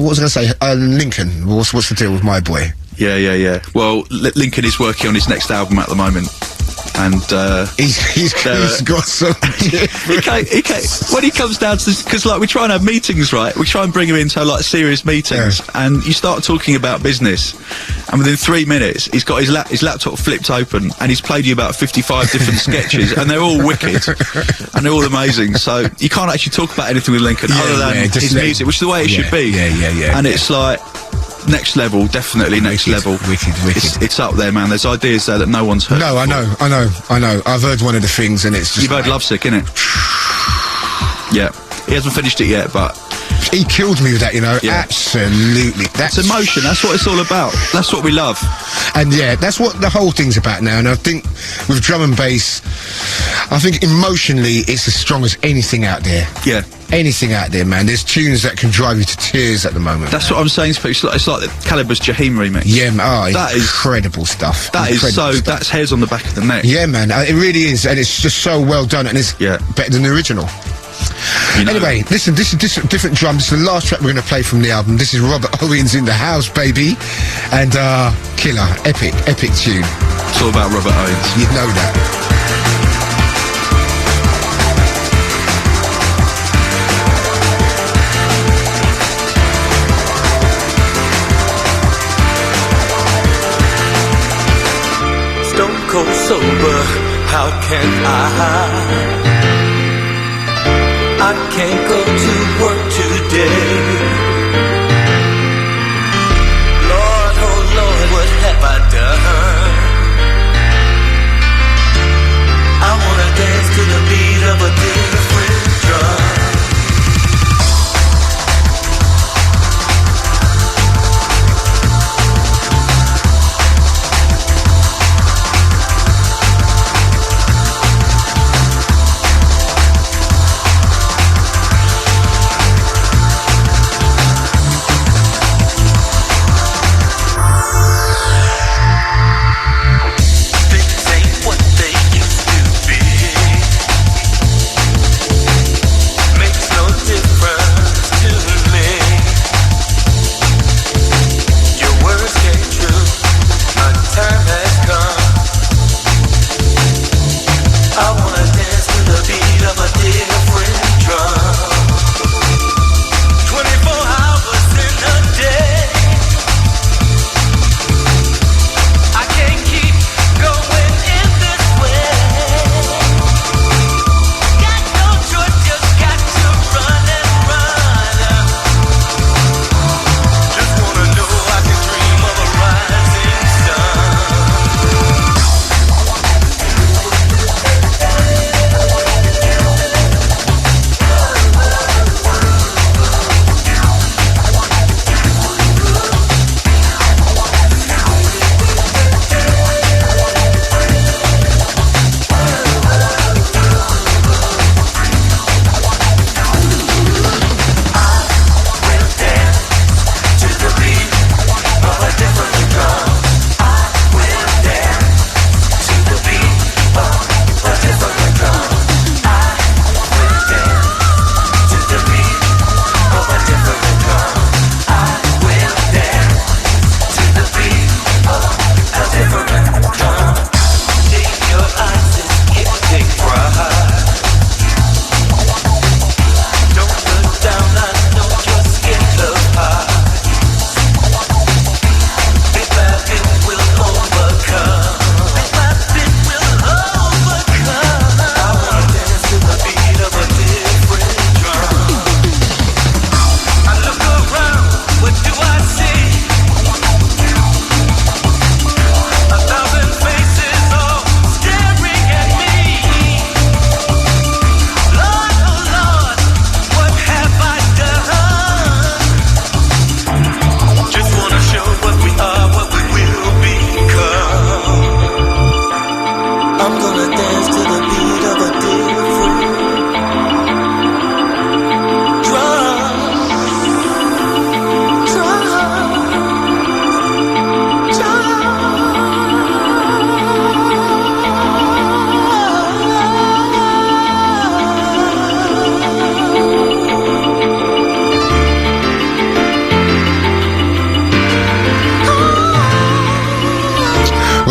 what was I going to say? Lincoln. What's the deal with my boy? Yeah. Well, Lincoln is working on his next album at the moment. And he's got some. When he comes down to this, because like we try and have meetings, right? We try and bring him into like serious meetings, and you start talking about business, and within 3 minutes he's got his laptop flipped open, and he's played you about 55 different sketches, and they're all wicked, and they're all amazing. So you can't actually talk about anything with Lincoln other than his music, which is the way it should be. Yeah. And it's like. Next level, definitely next level. Wicked. It's up there, man. There's ideas there that no one's heard. No, before. I know. I've heard one of the things, and it's just. You've heard Lovesick, innit? Yeah. He hasn't finished it yet, but. He killed me with that, you know. Yeah. Absolutely. That's emotion. That's what it's all about. That's what we love. And yeah, that's what the whole thing's about now. And I think with drum and bass, I think emotionally it's as strong as anything out there. Yeah. Anything out there, man. There's tunes that can drive you to tears at the moment. That's what I'm saying. It's like the Calibre's Jaheim remix. Yeah, man. That is incredible stuff. That's hairs on the back of the neck. Yeah, man. It really is, and it's just so well done, and it's better than the original. You know. Anyway, listen, this is different drum. This is the last track we're going to play from the album. This is Robert Owens in the house, baby, and killer, epic tune. It's all about Robert Owens. You know that. Stone cold sober, how can I can't go to work today. Lord, oh Lord, what have I done? I wanna dance to the beat of a different drum.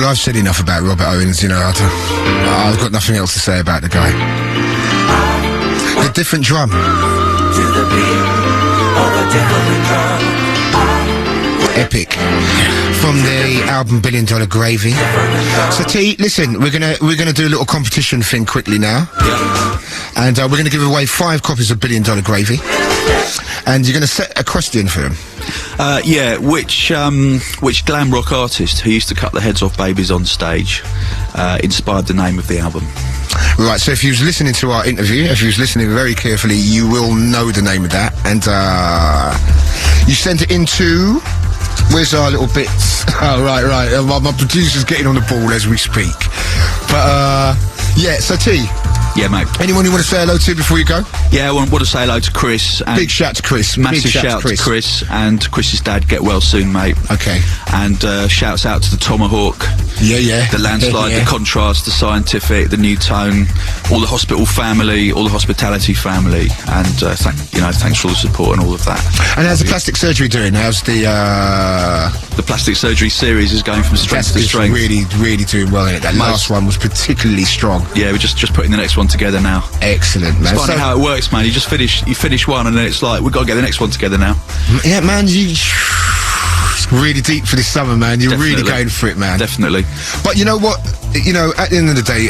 Well, I've said enough about Robert Owens, you know. I've got nothing else to say about the guy. The different drum. To the beat of a different drum. Epic. From the album $1 Billion Gravy. So T, listen, we're gonna do a little competition thing quickly now. Yeah. And we're gonna give away 5 copies of $1 Billion Gravy. And you're gonna set a question for them. Yeah, which glam rock artist who used to cut the heads off babies on stage inspired the name of the album? Right, so if you was listening to our interview, if you was listening very carefully, you will know the name of that. And you sent it into... Where's our little bits? Oh, right. My producer's getting on the ball as we speak. But, yeah, so T. Yeah, mate. Anyone you want to say hello to before you go? Yeah, I want to say hello to Chris. And big shout to Chris. Massive shout to Chris and Chris's dad. Get well soon, mate. Okay. And shouts out to the Tomahawk. Yeah. The Landslide, the Contrast, the Scientific, the New Tone, all the hospital family, all the hospitality family, and thanks for all the support and all of that. And how's the plastic surgery doing? How's the plastic surgery series is going from strength to strength. Really doing well in it. That last one was particularly strong. Yeah, we're just putting the next one together now. Excellent, man. It's funny how it works, man. You finish one and then it's like, we've got to get the next one together now. Yeah, man, it's really deep for this summer, man. You're really going for it, man. Definitely. But you know what? You know, at the end of the day,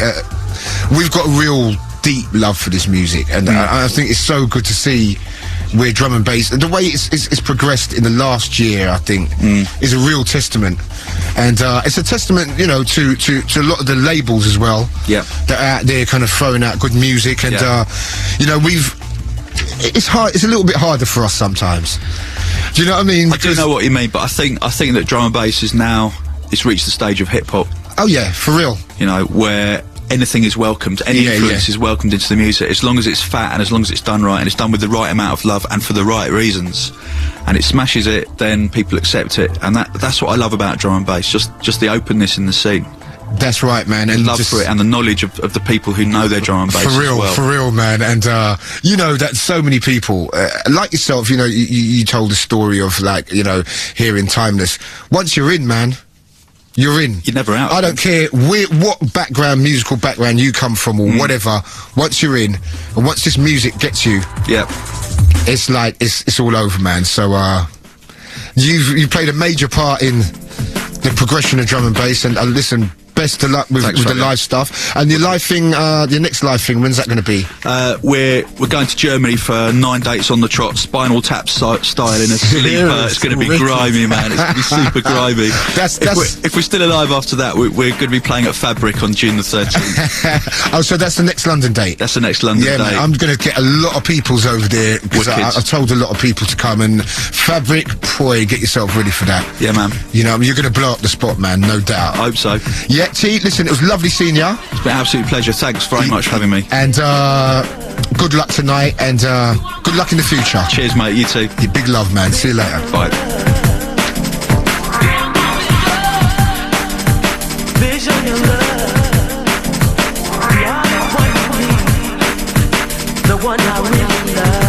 we've got a real deep love for this music, and I think it's so good to see where drum and bass, and the way it's progressed in the last year, I think, is a real testament. And it's a testament, you know, to a lot of the labels as well. Yeah. That are out there kind of throwing out good music, and you know, it's hard. It's a little bit harder for us sometimes. Do you know what I mean? I do know what you mean, but I think that drum and bass it's reached the stage of hip hop. Oh yeah, for real. You know, where anything is welcomed, any influence is welcomed into the music, as long as it's fat and as long as it's done right and it's done with the right amount of love and for the right reasons, and it smashes it, then people accept it, and that's what I love about drum and bass, just the openness in the scene. That's right, man. And love for it, and the knowledge of the people who know their drum and bass for real, as well. For real, man. And you know that so many people like yourself, you know, you told the story of, like, you know, here in Timeless. Once you're in, man, you're in. You're never out. I don't care what musical background you come from or whatever. Once you're in, and once this music gets you, it's like it's all over, man. So you played a major part in the progression of drum and bass, and listen, best of luck with the live stuff. And your live thing, your next live thing, when's that going to be? We're going to Germany for 9 dates on the trot, Spinal Tap style in a sleeper. It's going to be grimy, man. It's going to be super grimy. If we're still alive after that, we're going to be playing at Fabric on June the 13th. Oh, so that's the next London date? That's the next London date. Man, I'm going to get a lot of peoples over there, because I've told a lot of people to come, and Fabric, boy, get yourself ready for that. Yeah, man. You know, you're going to blow up the spot, man, no doubt. I hope so. Yeah, T, listen, it was lovely seeing you. It's been an absolute pleasure. Thanks very much for having me. And good luck tonight, and good luck in the future. Cheers, mate. You too. Your big love, man. See you later. Bye. Vision and love. You're the one I really love.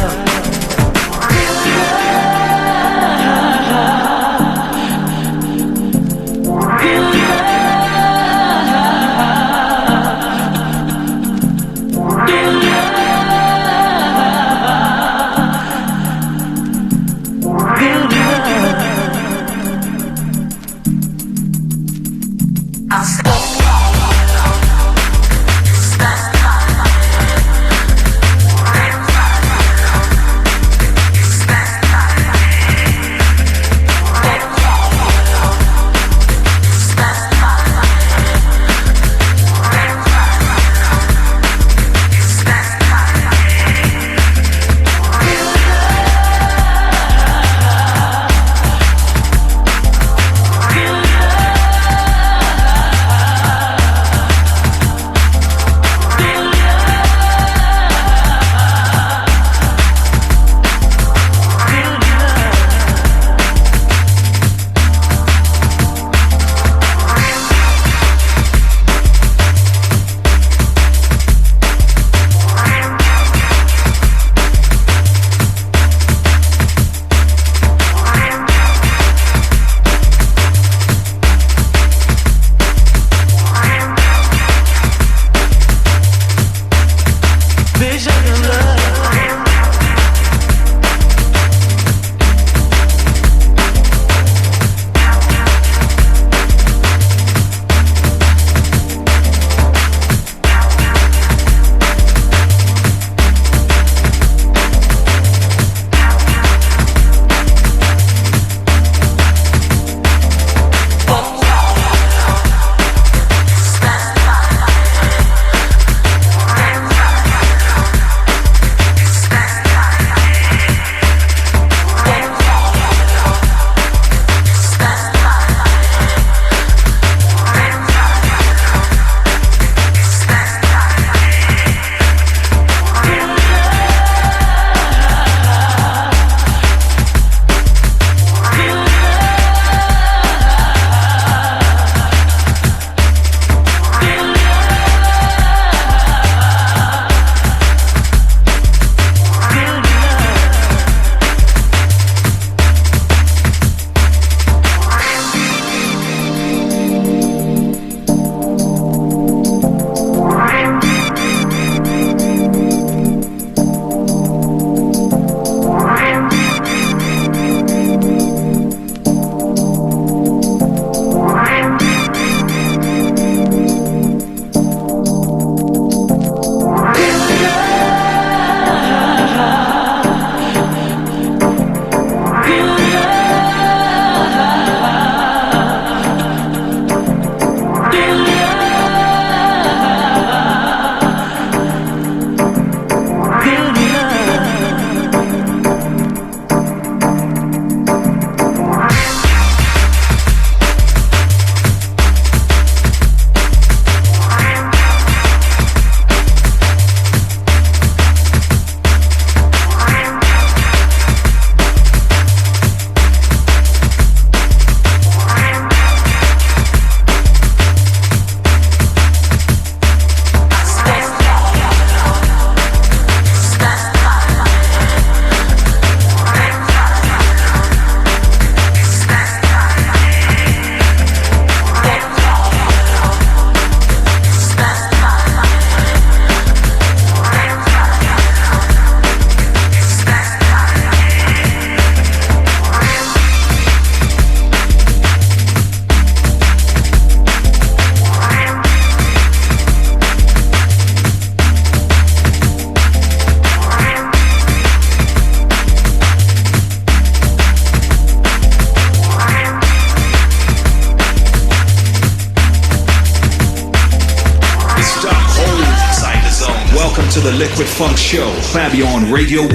Welcome to the Liquid Funk Show. Fabio on Radio 1.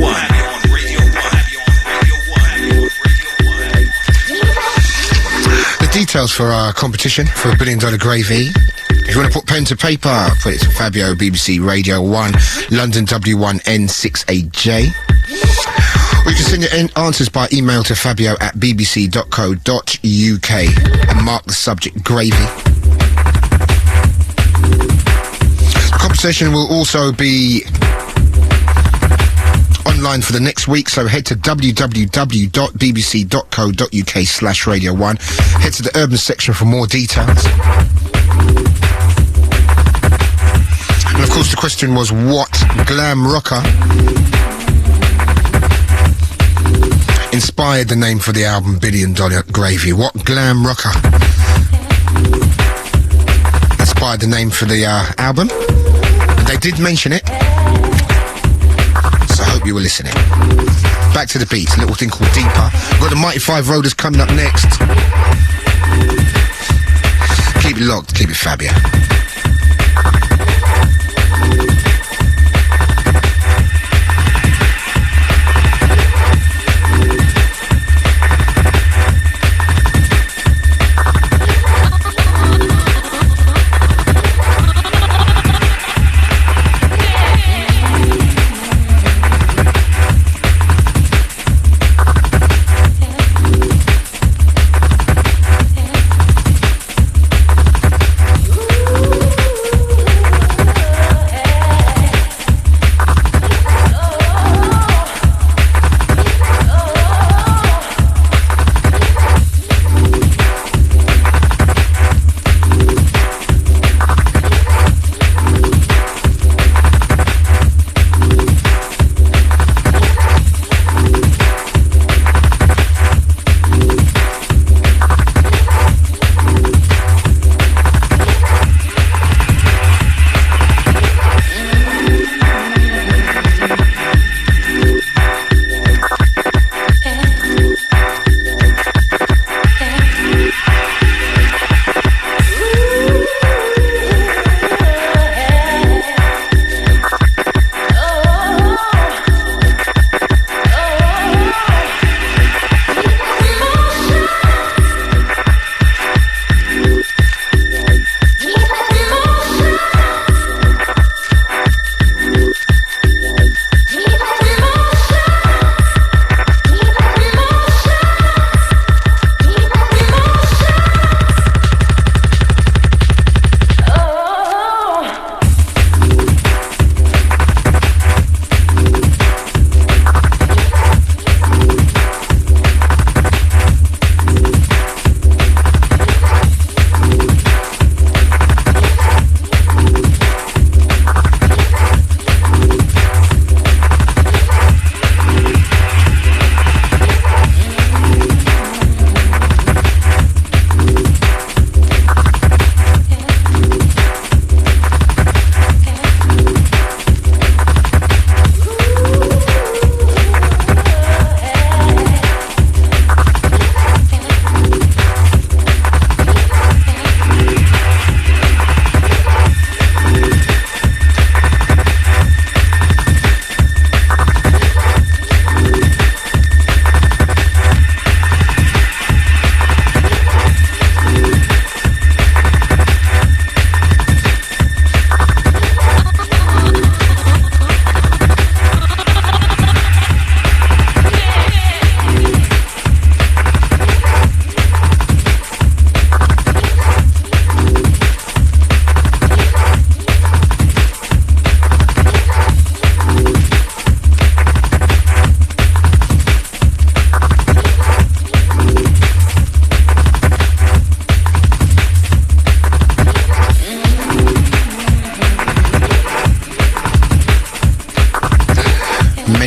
The details for our competition for $1 Billion Gravy. If you want to put pen to paper, put it to Fabio, BBC Radio 1, London W1N6AJ. Or you can send your answers by email to fabio@bbc.co.uk and mark the subject Gravy. The competition will also be online for the next week, so head to www.bbc.co.uk/radio1. Head to the urban section for more details. And of course the question was, what glam rocker inspired the name for the album $1 Billion Gravy? What glam rocker inspired the name for the album? And they did mention it, so I hope you were listening. Back to the beat, a little thing called Deeper. We've got the Mighty Five Rollers coming up next. Keep it locked, keep it Fabio.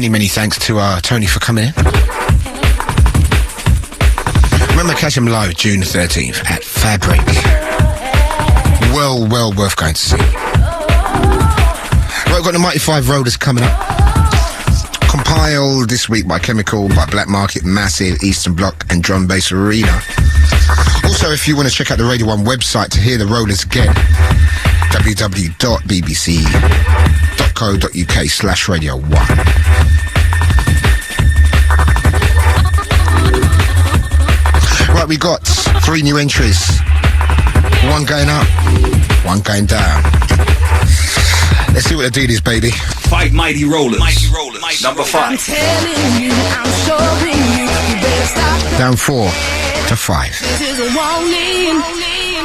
Many thanks to Tony for coming in. Remember, catch him live June 13th at Fabric. Well worth going to see. Right, we've got the Mighty Five Rollers coming up. Compiled this week by Chemical, by Black Market, Massive, Eastern Bloc and Drum Bass Arena. Also, if you want to check out the Radio 1 website to hear the Rollers again, www.bbc.co.uk. soundcloud.co.uk/radio1. Right, we got 3 new entries. 1 going up, 1 going down. Let's see what the deal is, baby. Fight Mighty Rollers. Number 5. I'm telling you, I'm showing you, you better stop. Down 4 to 5. This is a warning.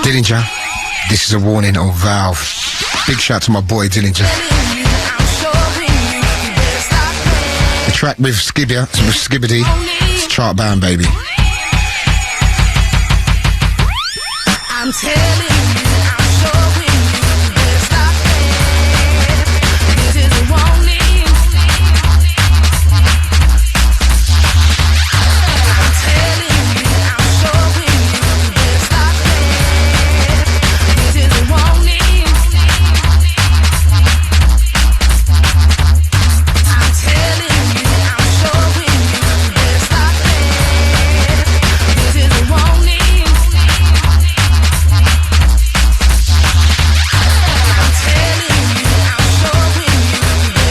Dillinger, this is a warning on Valve. Big shout to my boy Dillinger. I'm showing you, you better stop. The track with Skibbity, it's chart bound, baby. I'm telling you, I'm showing you, you better stop. This is a warning. I'm telling you, I'm showing you, you better stop. This is a warning. I'm telling you, I'm showing you, you better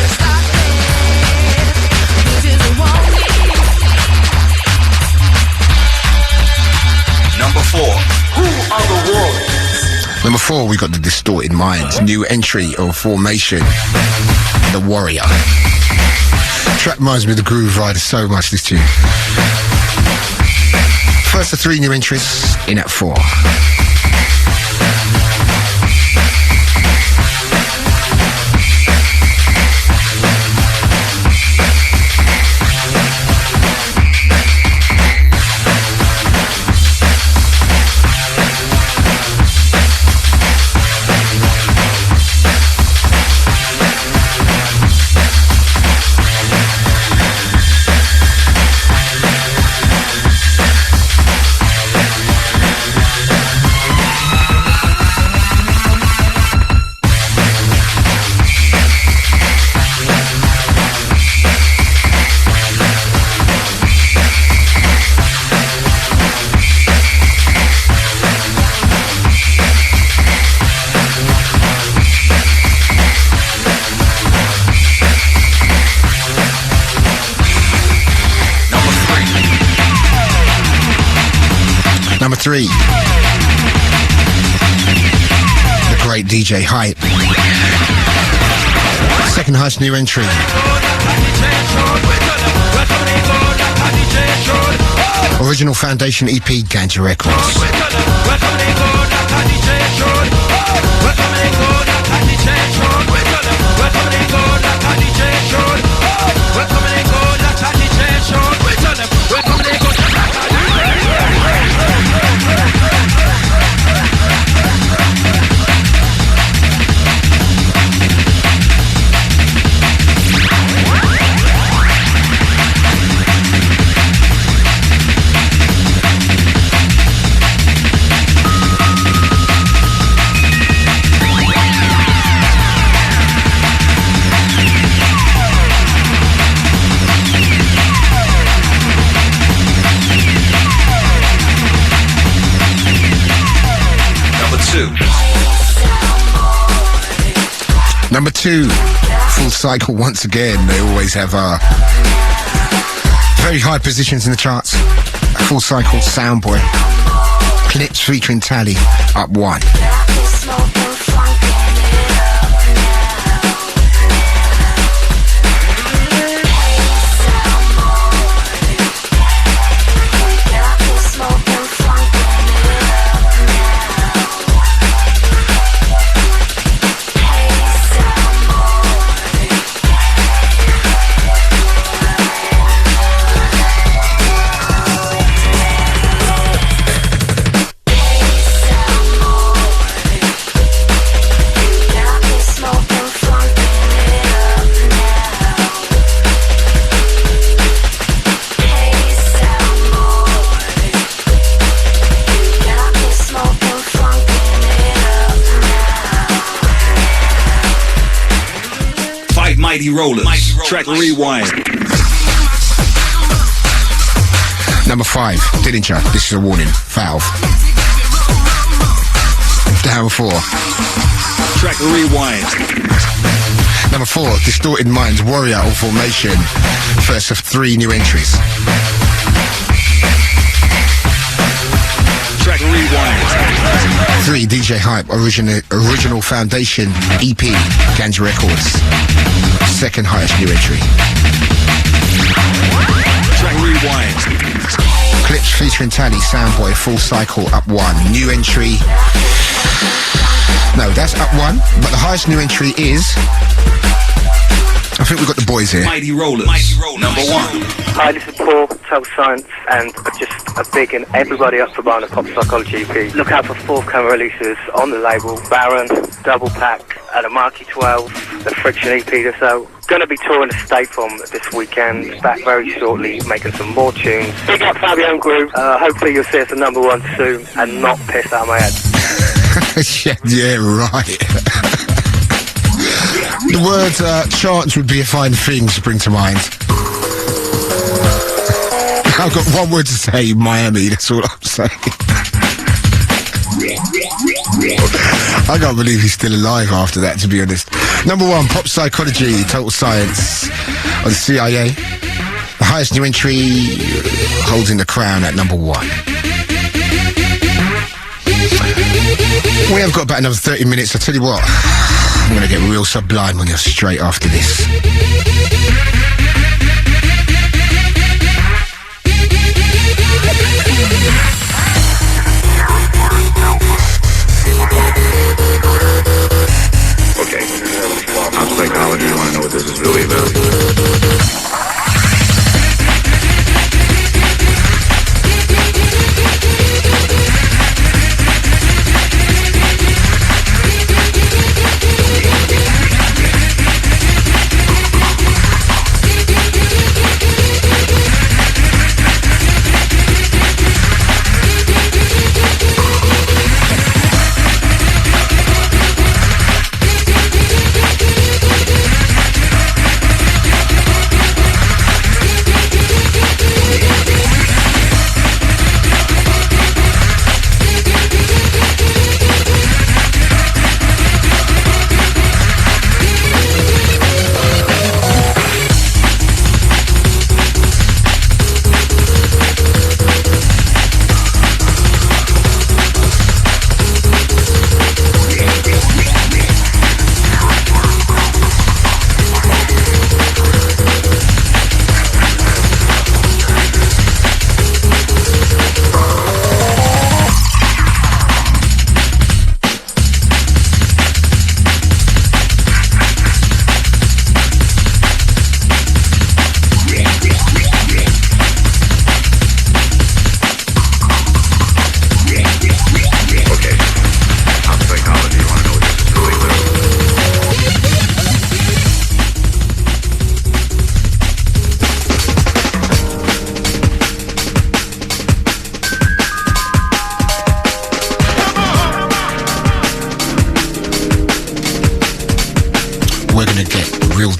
stop. This is a warning. Number 4. Who are the Warriors? Number 4, we got the Distorted Minds. New entry of Formation, The Warrior. Track reminds me of the Grooverider so much, this tune. First of 3 new entries, in at 4. Number 3, the great DJ Hype. Second highest new entry. Original Foundation EP, Ganja Records. Number 2, Full Cycle once again. They always have very high positions in the charts. Full Cycle, Soundboy. Clips featuring Tally, up 1. Mighty Rollers. Track Rewind. Number 5, Dillinger, this is a warning. Valve. Down 4. Track Rewind. Number 4, Distorted Minds, Warrior or Formation. First of 3 new entries. Track Rewind. 3, DJ Hype, Original Foundation EP, Ganja Records. Second highest new entry. Track Rewind. Clips featuring Tally, Soundboy, Full Cycle, up 1. New entry. No, that's up 1, but the highest new entry is... I think we've got the boys here. Mighty Rollers. Number 1. Hi, this is Paul, Total Science, and just a big and everybody up for buying a Pop Psychology EP. Look out for forthcoming releases on the label, Baron, Double Pack, and a Marky 12, the Friction EP. So, going to be touring the State Farm this weekend, back very shortly, making some more tunes. Big up Fabio and Groove. Hopefully you'll see us at number 1 soon, and not piss out of my head. yeah, right. The word chance would be a fine thing to bring to mind. I've got one word to say, Miami, that's all I'm saying. I can't believe he's still alive after that, to be honest. Number 1, Pop Psychology, Total Science, on CIA. The highest new entry, holding the crown at number 1. We have got about another 30 minutes. I tell you what, I'm going to get real sublime on you straight after this. Okay, House Psychology, you want to know what this is really about?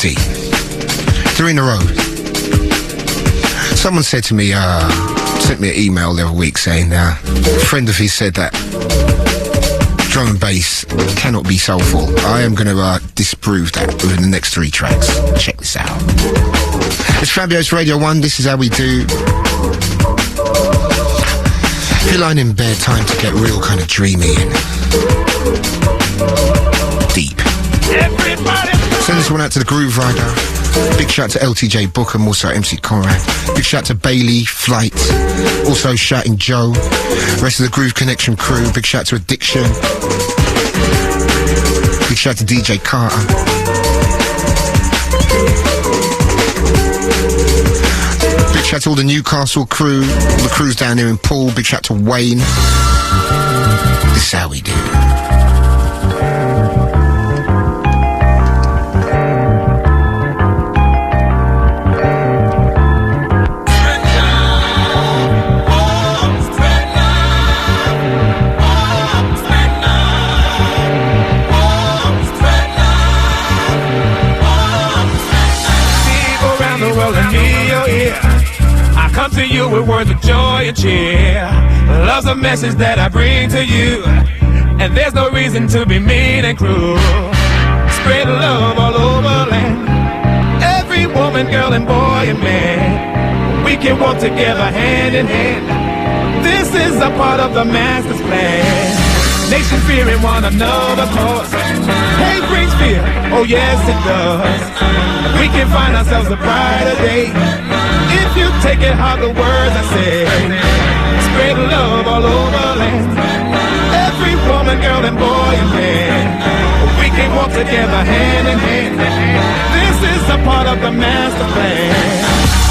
deep. 3 in a row. Someone said to me, sent me an email the other week saying, a friend of his said that drum and bass cannot be soulful. I am going to disprove that within the next 3 tracks. Check this out. It's Fabio's Radio 1. This is how we do. If you're lying in bed, time to get real kind of dreamy and deep. Send this one out to the Grooverider. Big shout to LTJ Bookham, also MC Conrad. Big shout to Bailey, Flight, also shouting Joe. Rest of the Groove Connection crew. Big shout to Addiction. Big shout to DJ Carter. Big shout to all the Newcastle crew, all the crews down here in Poole. Big shout to Wayne. This is how we do. Come to you with words of joy and cheer. Love's a message that I bring to you, and there's no reason to be mean and cruel. Spread love all over. woman, girl, and boy and man. We can walk together hand in hand. This is a part of the master's plan. Nation fearing one another cause hate brings fear, oh yes it does. We can find ourselves a brighter day if you take it hard, the words I say. Spread love all over land. Every woman, girl, and boy and man. We can walk together hand in hand. This is a part of the master plan.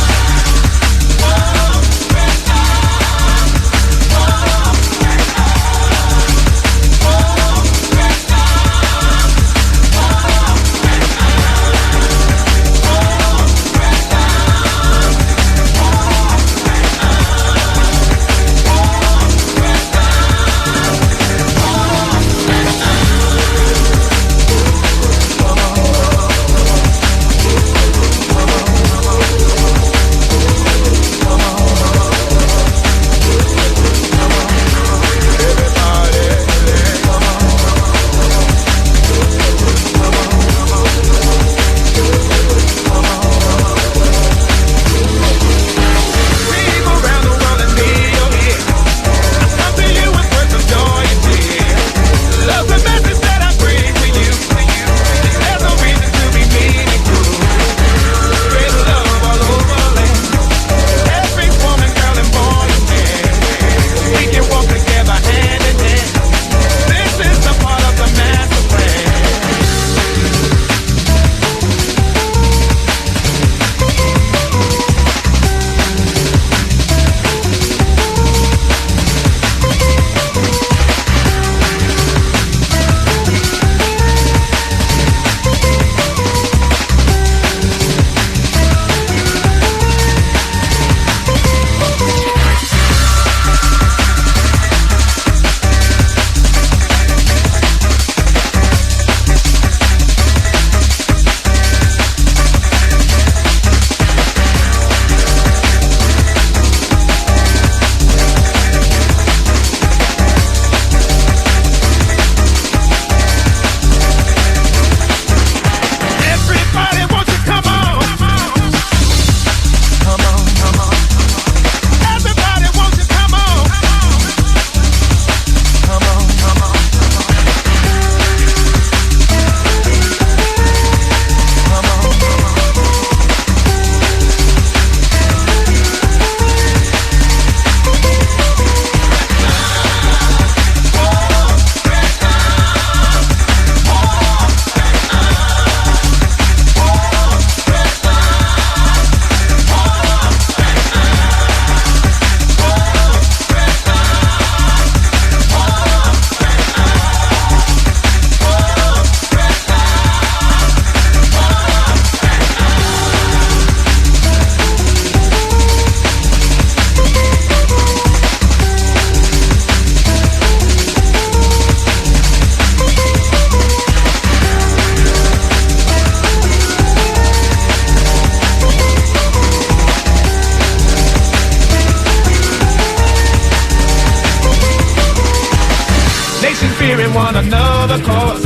One another cause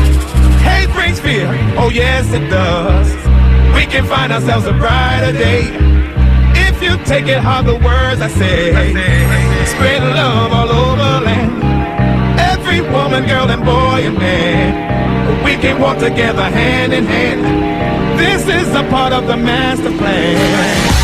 hate brings fear, oh yes it does. We can find ourselves a brighter day if you take it hard, the words I say. Spread love all over land. Every woman, girl, and boy and man. We can walk together hand in hand. This is a part of the master plan.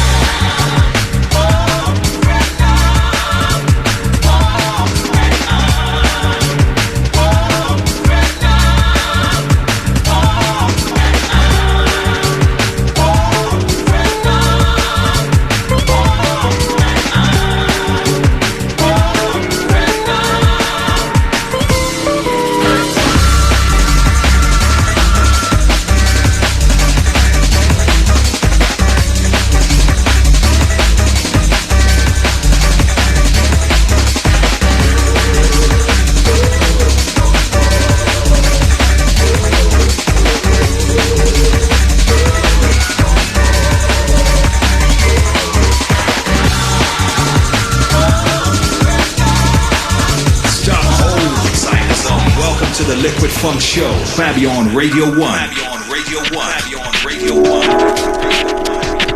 Liquid Funk Show, Fabio on Radio 1. Fabio on Radio 1. Fabio on Radio 1.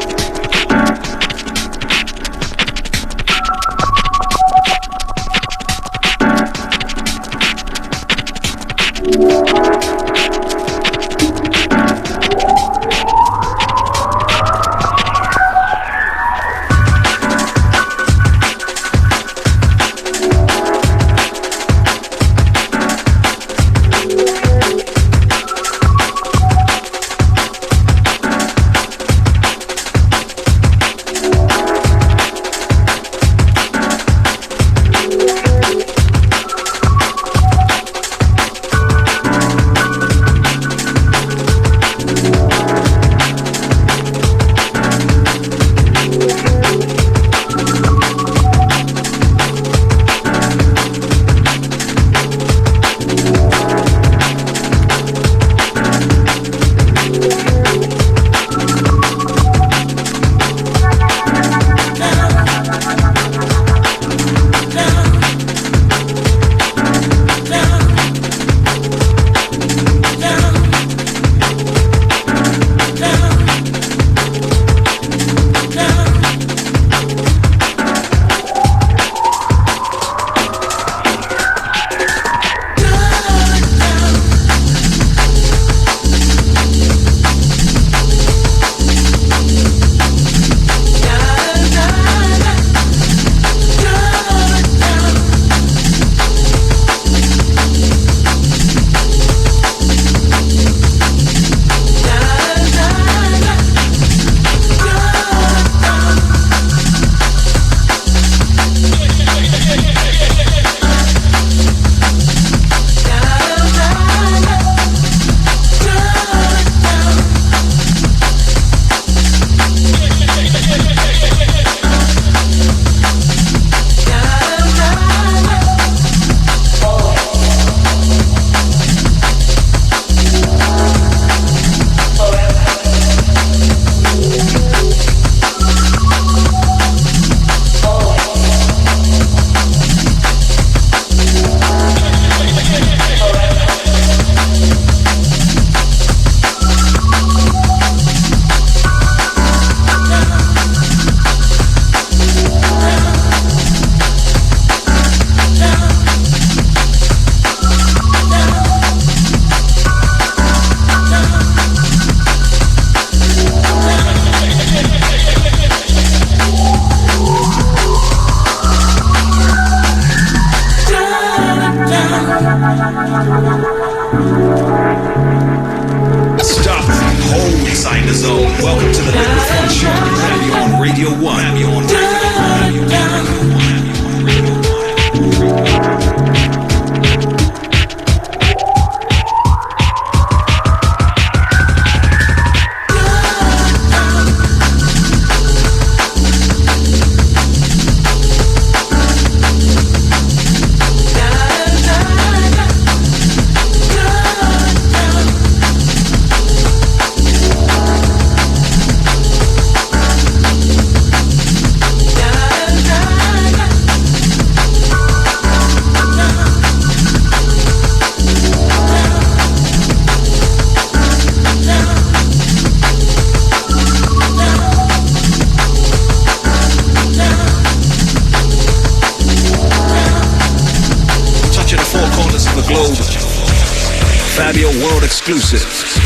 Fabio world exclusive.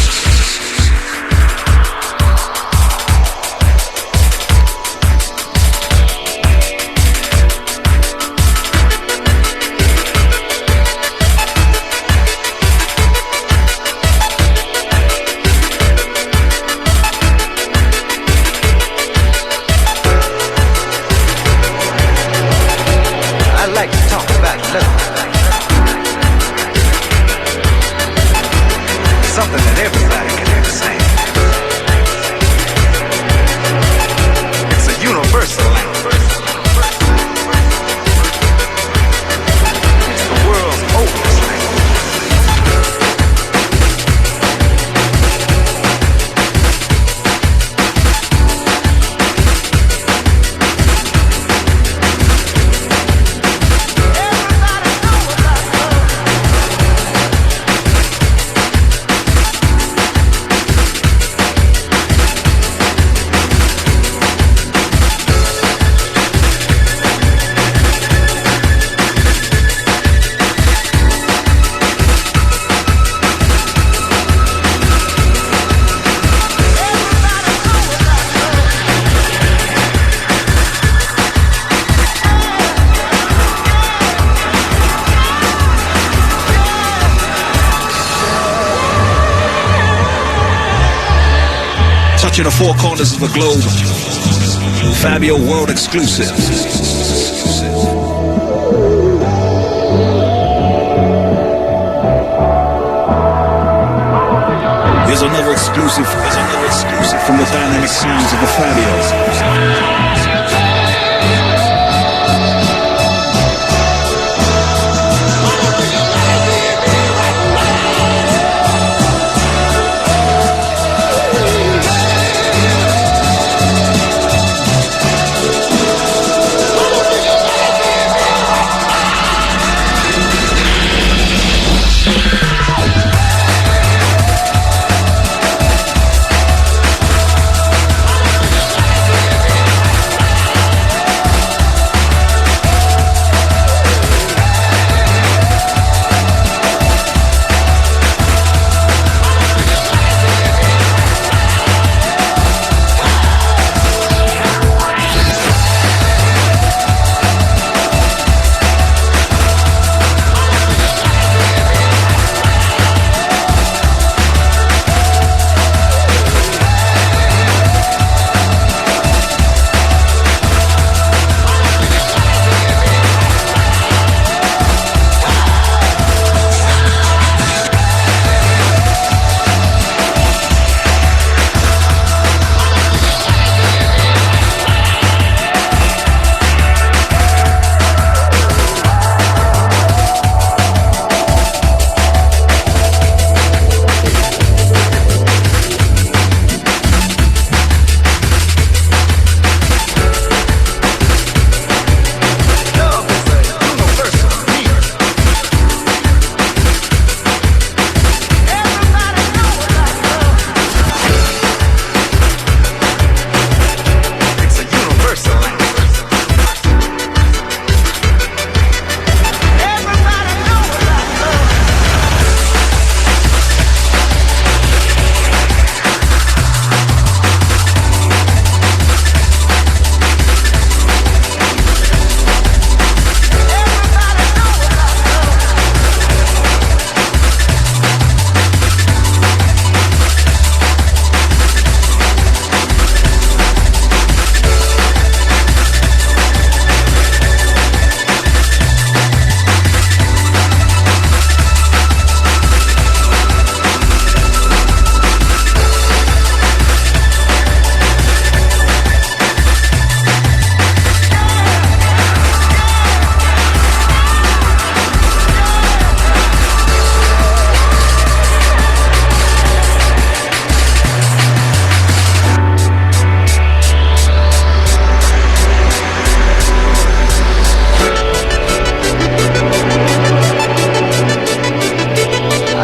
Touching the four corners of the globe. Fabio world exclusive. Here's another exclusive from the dynamic sounds of the Fabios.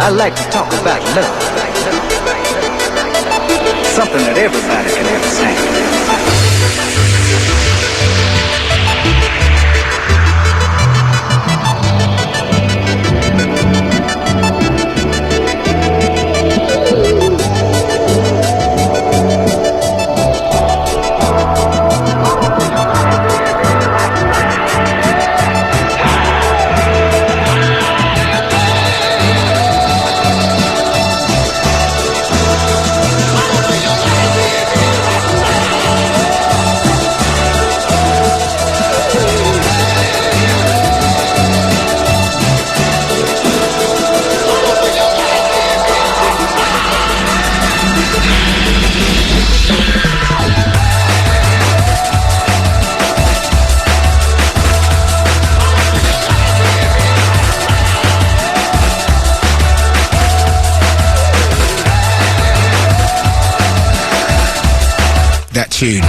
I like to talk about love. Something that everybody can understand. tune.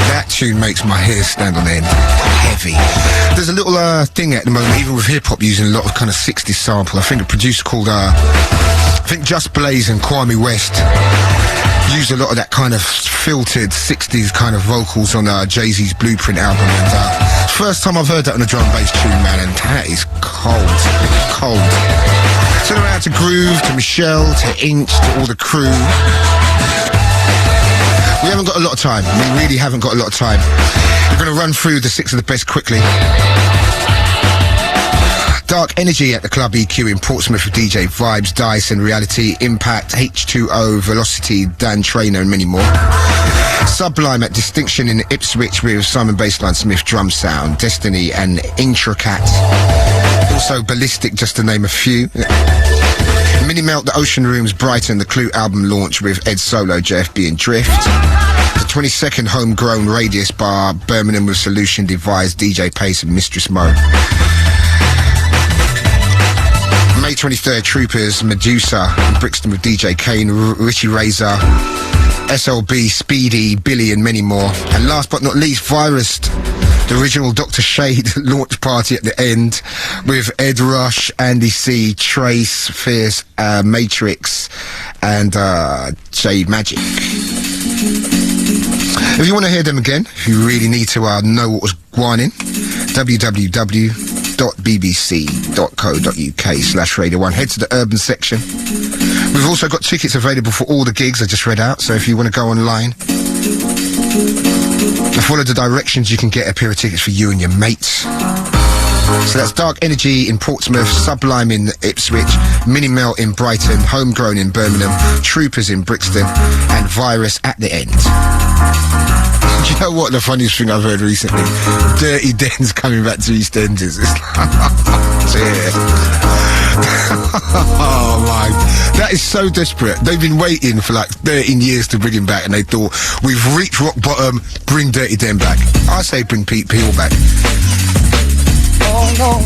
That tune makes my hair stand on end. Heavy. There's a little thing at the moment, even with hip-hop, using a lot of kind of 60s sample. I think a producer called, I think Just Blaze and Kwame West use a lot of that kind of filtered 60s kind of vocals on Jay-Z's Blueprint album. And first time I've heard that on a drum bass tune, man, and that is cold. Cold. Send them out to Groove, to Michelle, to Inch, to all the crew. We haven't got a lot of time. We really haven't got a lot of time. We're going to run through the 6 of the best quickly. Dark Energy at the Club EQ in Portsmouth with DJ Vibes, Dice and Reality, Impact, H2O, Velocity, Dan Trainer and many more. Sublime at Distinction in Ipswich with Simon Bassline Smith, Drumsound, Destiny and Intracat. Also Ballistic, just to name a few. Mini Melt, The Ocean Rooms, Brighton, the Clue album launch with Ed Solo, JFB and Drift. The 22nd Homegrown Radius Bar, Birmingham with Solution, Devise, DJ Pace and Mistress Mo. May 23rd, Troopers, Medusa, Brixton with DJ Kane, Richie Razor, SLB, Speedy, Billy and many more. And last but not least, Virus, the original Dr. Shade launch party at the end with Ed Rush, Andy C, Trace, Fierce, Matrix and Jade Magic. If you want to hear them again, if you really need to know what was whining, www.bbc.co.uk/Radio 1. Head to the urban section. We've also got tickets available for all the gigs I just read out, so if you want to go online and follow the directions, you can get a pair of tickets for you and your mates. So that's Dark Energy in Portsmouth, Sublime in Ipswich, Mini Melt in Brighton, Homegrown in Birmingham, Troopers in Brixton, and Virus at the end. You know what the funniest thing I've heard recently? Dirty Den's coming back to EastEnders. It's like, oh my, that is so desperate. They've been waiting for like 13 years to bring him back, and they thought, we've reached rock bottom, bring Dirty Den back. I say bring Pete Peel back. Oh no.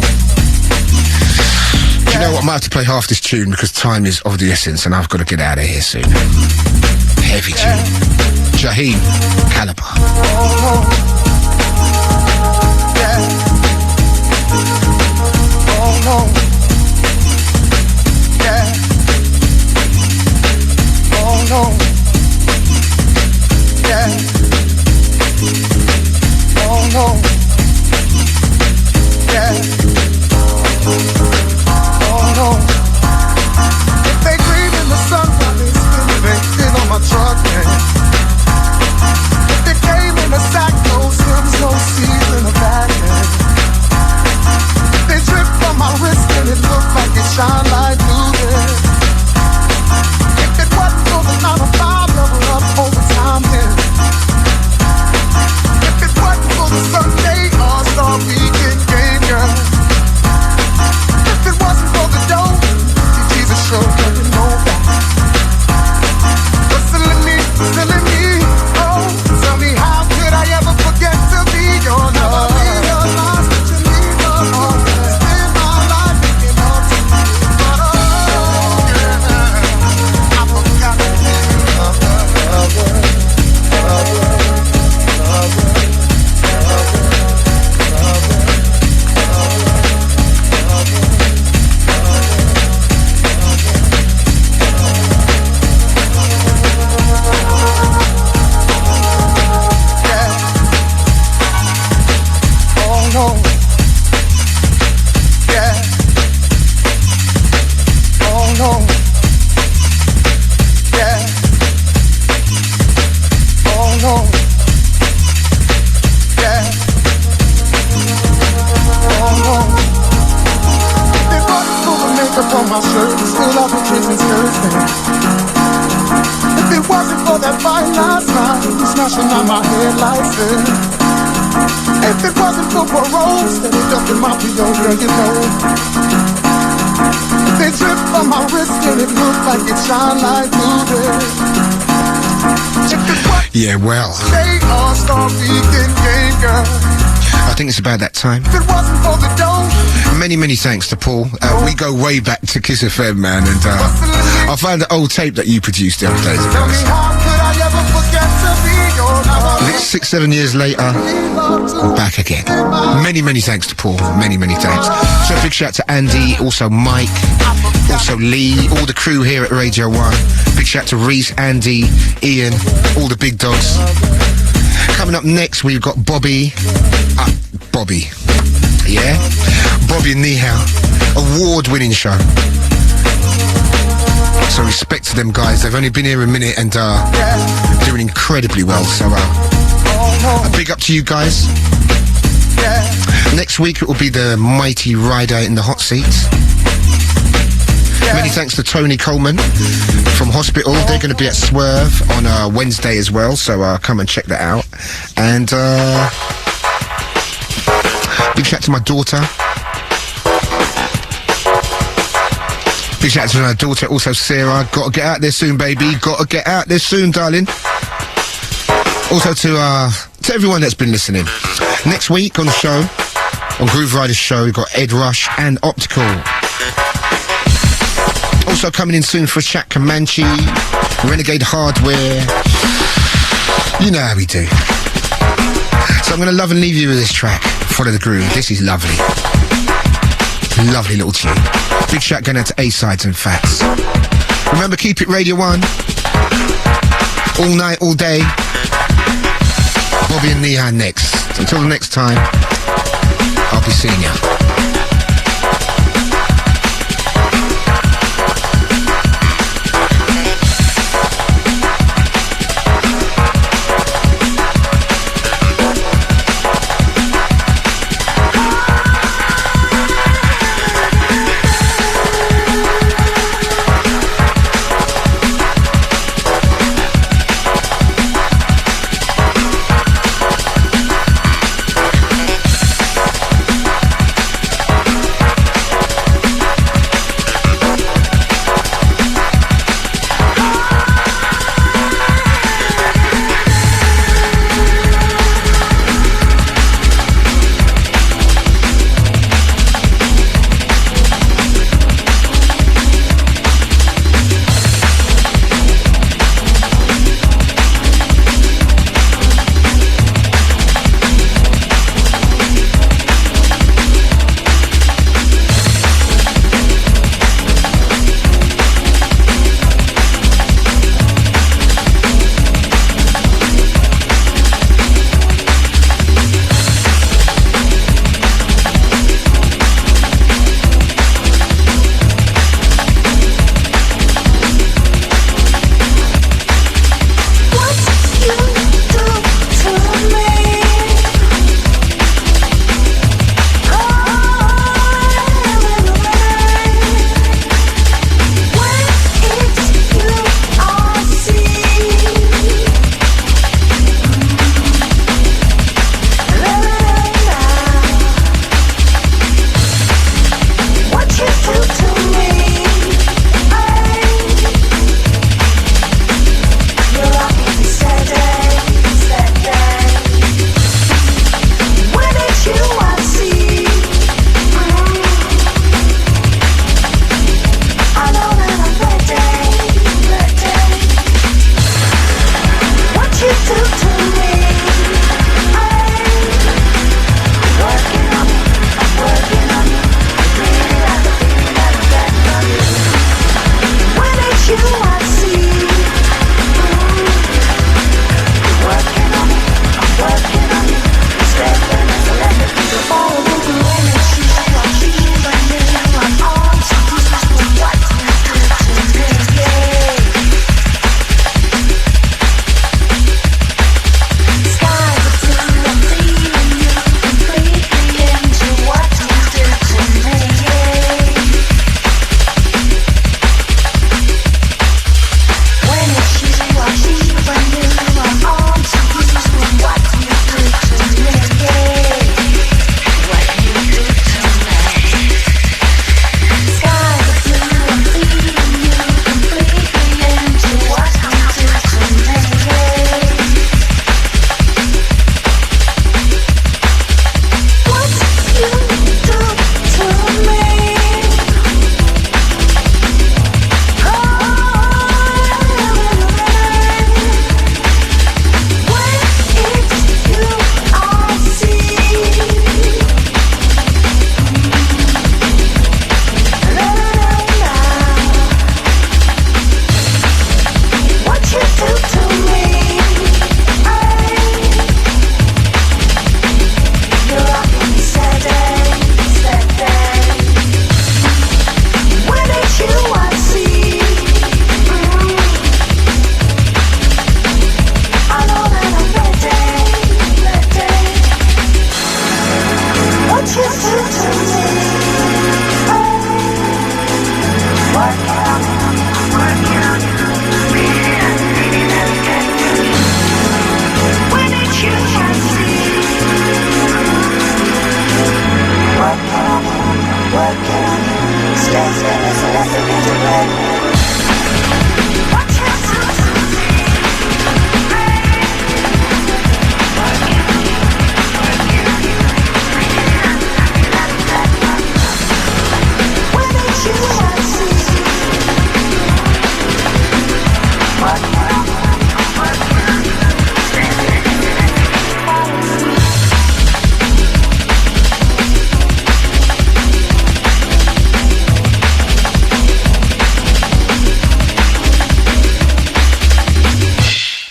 Do you know what? I might have to play half this tune because time is of the essence and I've got to get out of here soon. Heavy tune. Shaheen, Calibre. Oh no. Yeah. Oh no. Yeah. Oh no. Yeah. Oh no. If they breathe in the sun while they still on my truck, man. If they came in a sack, no Sims, no seeds in a bag, man. If they drip on my wrist and it looked like it shine like blue, man. If it wasn't for the 9 to 5 level up overtime, then. If it wasn't for the Sunday All-Star Weekend game, girl. If it wasn't for the dough, Jesus show, you know that. But silly me, oh, tell me how could I ever forget to be your love? Never realize that you need your love. Spend my life thinking of you, but oh, yeah, I forgot to be your on my shirt, still I'll be drinking Thursday. If it wasn't for that fight last night, smashing on my headlights, if it wasn't for parole, steady dumping my PO, girl, you know. If they drip on my wrist and it looked like it shine like blue, yeah, well, they all-star weekend game, girl. I think it's about that time. If it wasn't for the dough. Many thanks to Paul. We go way back to Kiss FM, man, and I found the old tape that you produced the other day. Tell me how could I ever It's 6-7 years later, I'm back again. Many, many thanks to Paul. Many, many thanks. So big shout to Andy, also Mike, also Lee, all the crew here at Radio 1. Big shout to Reese, Andy, Ian, all the big dogs. Coming up next, we've got Bobby. Bobby. Yeah? Bobby and Nihao. Award-winning show. So respect to them guys. They've only been here a minute and doing incredibly well. So a big up to you guys. Next week it will be the mighty Rider in the hot seats. Many thanks to Tony Coleman from Hospital. They're going to be at Swerve on Wednesday as well. So come and check that out. And big shout to my daughter. Big shout to my daughter, also Sarah. Gotta get out there soon, baby. Gotta get out there soon, darling. Also to everyone that's been listening. Next week on the show, on Grooverider's show, we've got Ed Rush and Optical. Also coming in soon for Shaq Comanche, Renegade Hardware. You know how we do. So I'm going to love and leave you with this track. Follow the Groove. This is lovely. Lovely little tune. Big shout going out to A-Sides and Fats. Remember, keep it Radio 1. All night, all day. Bobby and Nehan next. Until the next time, I'll be seeing ya.